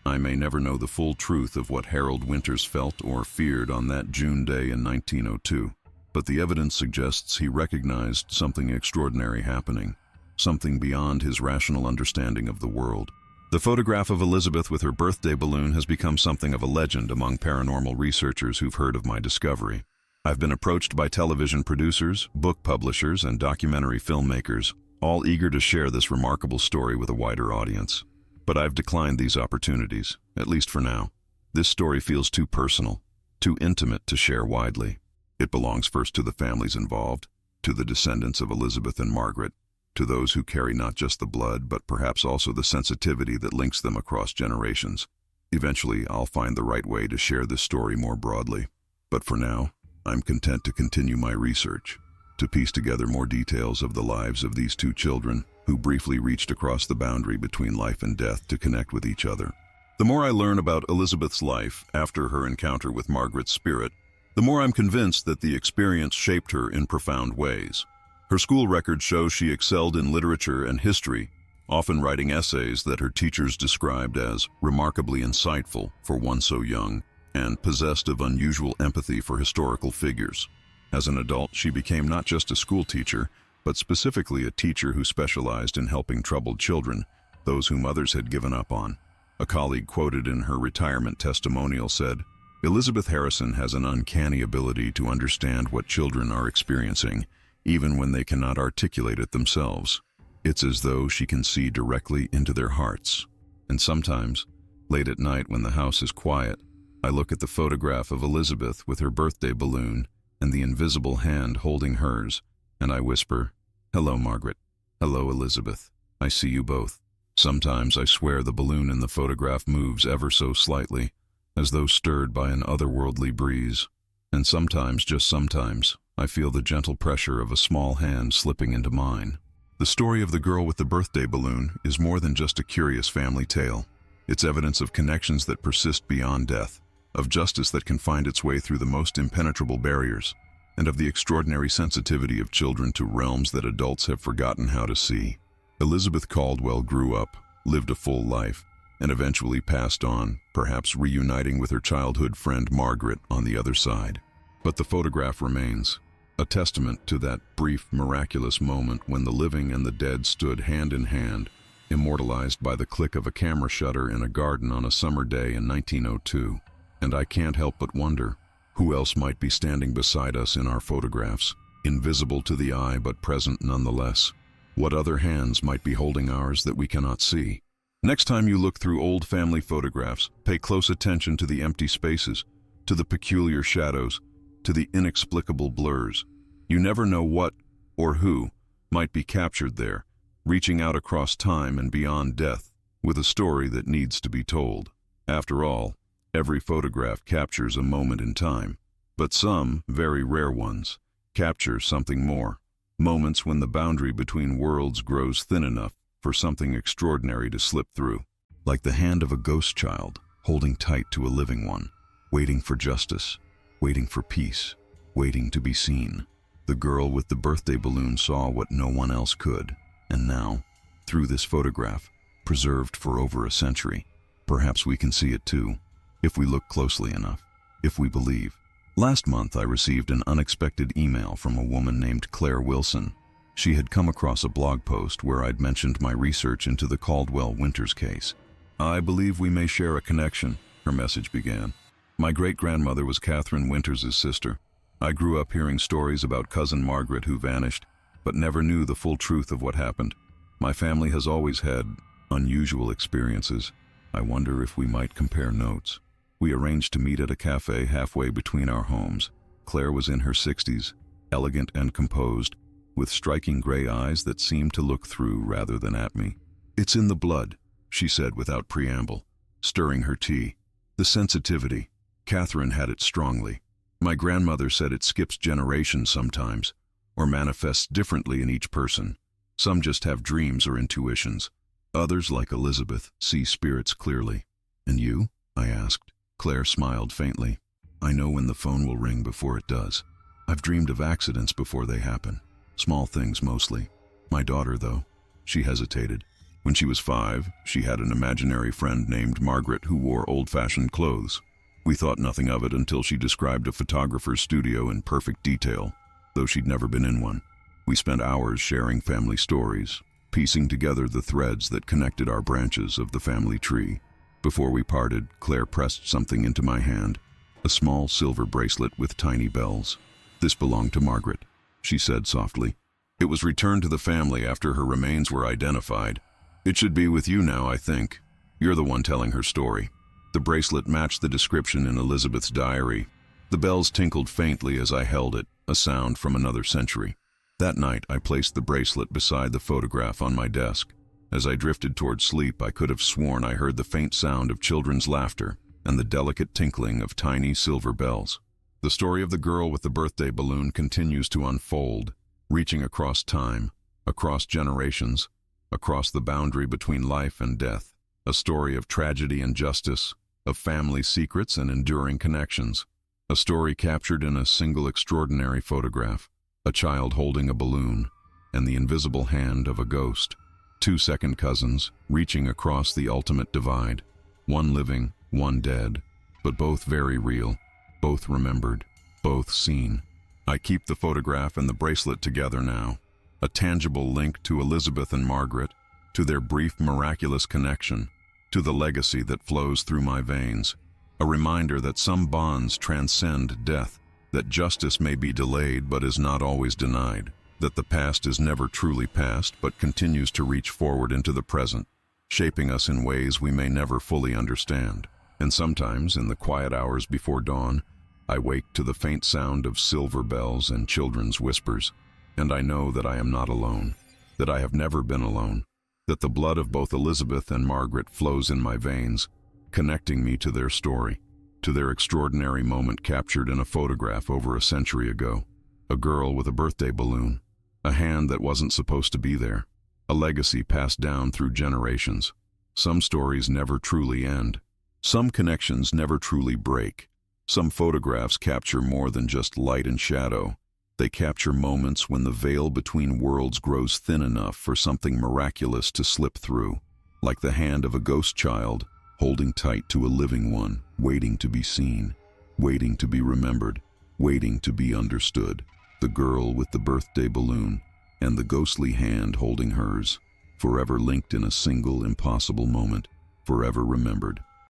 I may never know the full truth of what Harold Winters felt or feared on that June day in 1902, but the evidence suggests he recognized something extraordinary happening, something beyond his rational understanding of the world. The photograph of Elizabeth with her birthday balloon has become something of a legend among paranormal researchers who've heard of my discovery. I've been approached by television producers, book publishers, and documentary filmmakers, all eager to share this remarkable story with a wider audience. But I've declined these opportunities, at least for now. This story feels too personal, too intimate to share widely. It belongs first to the families involved, to the descendants of Elizabeth and Margaret, to those who carry not just the blood, but perhaps also the sensitivity that links them across generations. Eventually, I'll find the right way to share this story more broadly. But for now, I'm content to continue my research, to piece together more details of the lives of these two children who briefly reached across the boundary between life and death to connect with each other. The more I learn about Elizabeth's life after her encounter with Margaret's spirit, the more I'm convinced that the experience shaped her in profound ways. Her school record shows she excelled in literature and history, often writing essays that her teachers described as remarkably insightful for one so young, and possessed of unusual empathy for historical figures. As an adult, she became not just a school teacher, but specifically a teacher who specialized in helping troubled children, those whom others had given up on. A colleague quoted in her retirement testimonial said, "Elizabeth Harrison has an uncanny ability to understand what children are experiencing, even when they cannot articulate it themselves. It's as though she can see directly into their hearts." And sometimes, late at night when the house is quiet, I look at the photograph of Elizabeth with her birthday balloon and the invisible hand holding hers, and I whisper, "Hello, Margaret. Hello, Elizabeth. I see you both." Sometimes I swear the balloon in the photograph moves ever so slightly, as though stirred by an otherworldly breeze. And sometimes, just sometimes, I feel the gentle pressure of a small hand slipping into mine. The story of the girl with the birthday balloon is more than just a curious family tale. It's evidence of connections that persist beyond death, of justice that can find its way through the most impenetrable barriers, and of the extraordinary sensitivity of children to realms that adults have forgotten how to see. Elizabeth Caldwell grew up, lived a full life, and eventually passed on, perhaps reuniting with her childhood friend Margaret on the other side. But the photograph remains, a testament to that brief, miraculous moment when the living and the dead stood hand in hand, immortalized by the click of a camera shutter in a garden on a summer day in 1902. And I can't help but wonder, who else might be standing beside us in our photographs, invisible to the eye but present nonetheless? What other hands might be holding ours that we cannot see? Next time you look through old family photographs, pay close attention to the empty spaces, to the peculiar shadows, to the inexplicable blurs. You never know what or who might be captured there, reaching out across time and beyond death, with a story that needs to be told. After all, every photograph captures a moment in time, but some, very rare ones, capture something more. Moments when the boundary between worlds grows thin enough for something extraordinary to slip through, like the hand of a ghost child holding tight to a living one, waiting for justice, waiting for peace, waiting to be seen. The girl with the birthday balloon saw what no one else could, and now, through this photograph, preserved for over a century, perhaps we can see it too, if we look closely enough, if we believe. Last month I received an unexpected email from a woman named Claire Wilson. She had come across a blog post where I'd mentioned my research into the Caldwell Winters case. "I believe we may share a connection," her message began. "My great-grandmother was Catherine Winters' sister. I grew up hearing stories about cousin Margaret who vanished, but never knew the full truth of what happened. My family has always had unusual experiences. I wonder if we might compare notes." We arranged to meet at a cafe halfway between our homes. Claire was in her 60s, elegant and composed, with striking gray eyes that seemed to look through rather than at me. "It's in the blood," she said without preamble, stirring her tea. "The sensitivity. Catherine had it strongly. My grandmother said it skips generations sometimes, or manifests differently in each person. Some just have dreams or intuitions. Others, like Elizabeth, see spirits clearly. And you? I asked. Claire smiled faintly. I know when the phone will ring before it does. I've dreamed of accidents before they happen. Small things mostly. My daughter, though, she hesitated. When she was 5, she had an imaginary friend named Margaret who wore old-fashioned clothes. We thought nothing of it until she described a photographer's studio in perfect detail, though she'd never been in one. We spent hours sharing family stories, piecing together the threads that connected our branches of the family tree. Before we parted, Claire pressed something into my hand, a small silver bracelet with tiny bells. This belonged to Margaret, she said softly. It was returned to the family after her remains were identified. It should be with you now, I think. You're the one telling her story. The bracelet matched the description in Elizabeth's diary. The bells tinkled faintly as I held it, a sound from another century. That night, I placed the bracelet beside the photograph on my desk. As I drifted toward sleep, I could have sworn I heard the faint sound of children's laughter and the delicate tinkling of tiny silver bells. The story of the girl with the birthday balloon continues to unfold, reaching across time, across generations, across the boundary between life and death. A story of tragedy and justice, of family secrets and enduring connections. A story captured in a single extraordinary photograph, a child holding a balloon, and the invisible hand of a ghost. 2 second cousins, reaching across the ultimate divide. One living, one dead, but both very real, both remembered, both seen. I keep the photograph and the bracelet together now, a tangible link to Elizabeth and Margaret, to their brief miraculous connection, to the legacy that flows through my veins, a reminder that some bonds transcend death, that justice may be delayed but is not always denied, that the past is never truly past but continues to reach forward into the present, shaping us in ways we may never fully understand. And sometimes, in the quiet hours before dawn, I wake to the faint sound of silver bells and children's whispers, and I know that I am not alone, that I have never been alone, that the blood of both Elizabeth and Margaret flows in my veins, connecting me to their story, to their extraordinary moment captured in a photograph over a century ago. A girl with a birthday balloon, a hand that wasn't supposed to be there, a legacy passed down through generations. Some stories never truly end. Some connections never truly break. Some photographs capture more than just light and shadow. They capture moments when the veil between worlds grows thin enough for something miraculous to slip through, like the hand of a ghost child holding tight to a living one, waiting to be seen, waiting to be remembered, waiting to be understood. The girl with the birthday balloon and the ghostly hand holding hers, forever linked in a single impossible moment, forever remembered.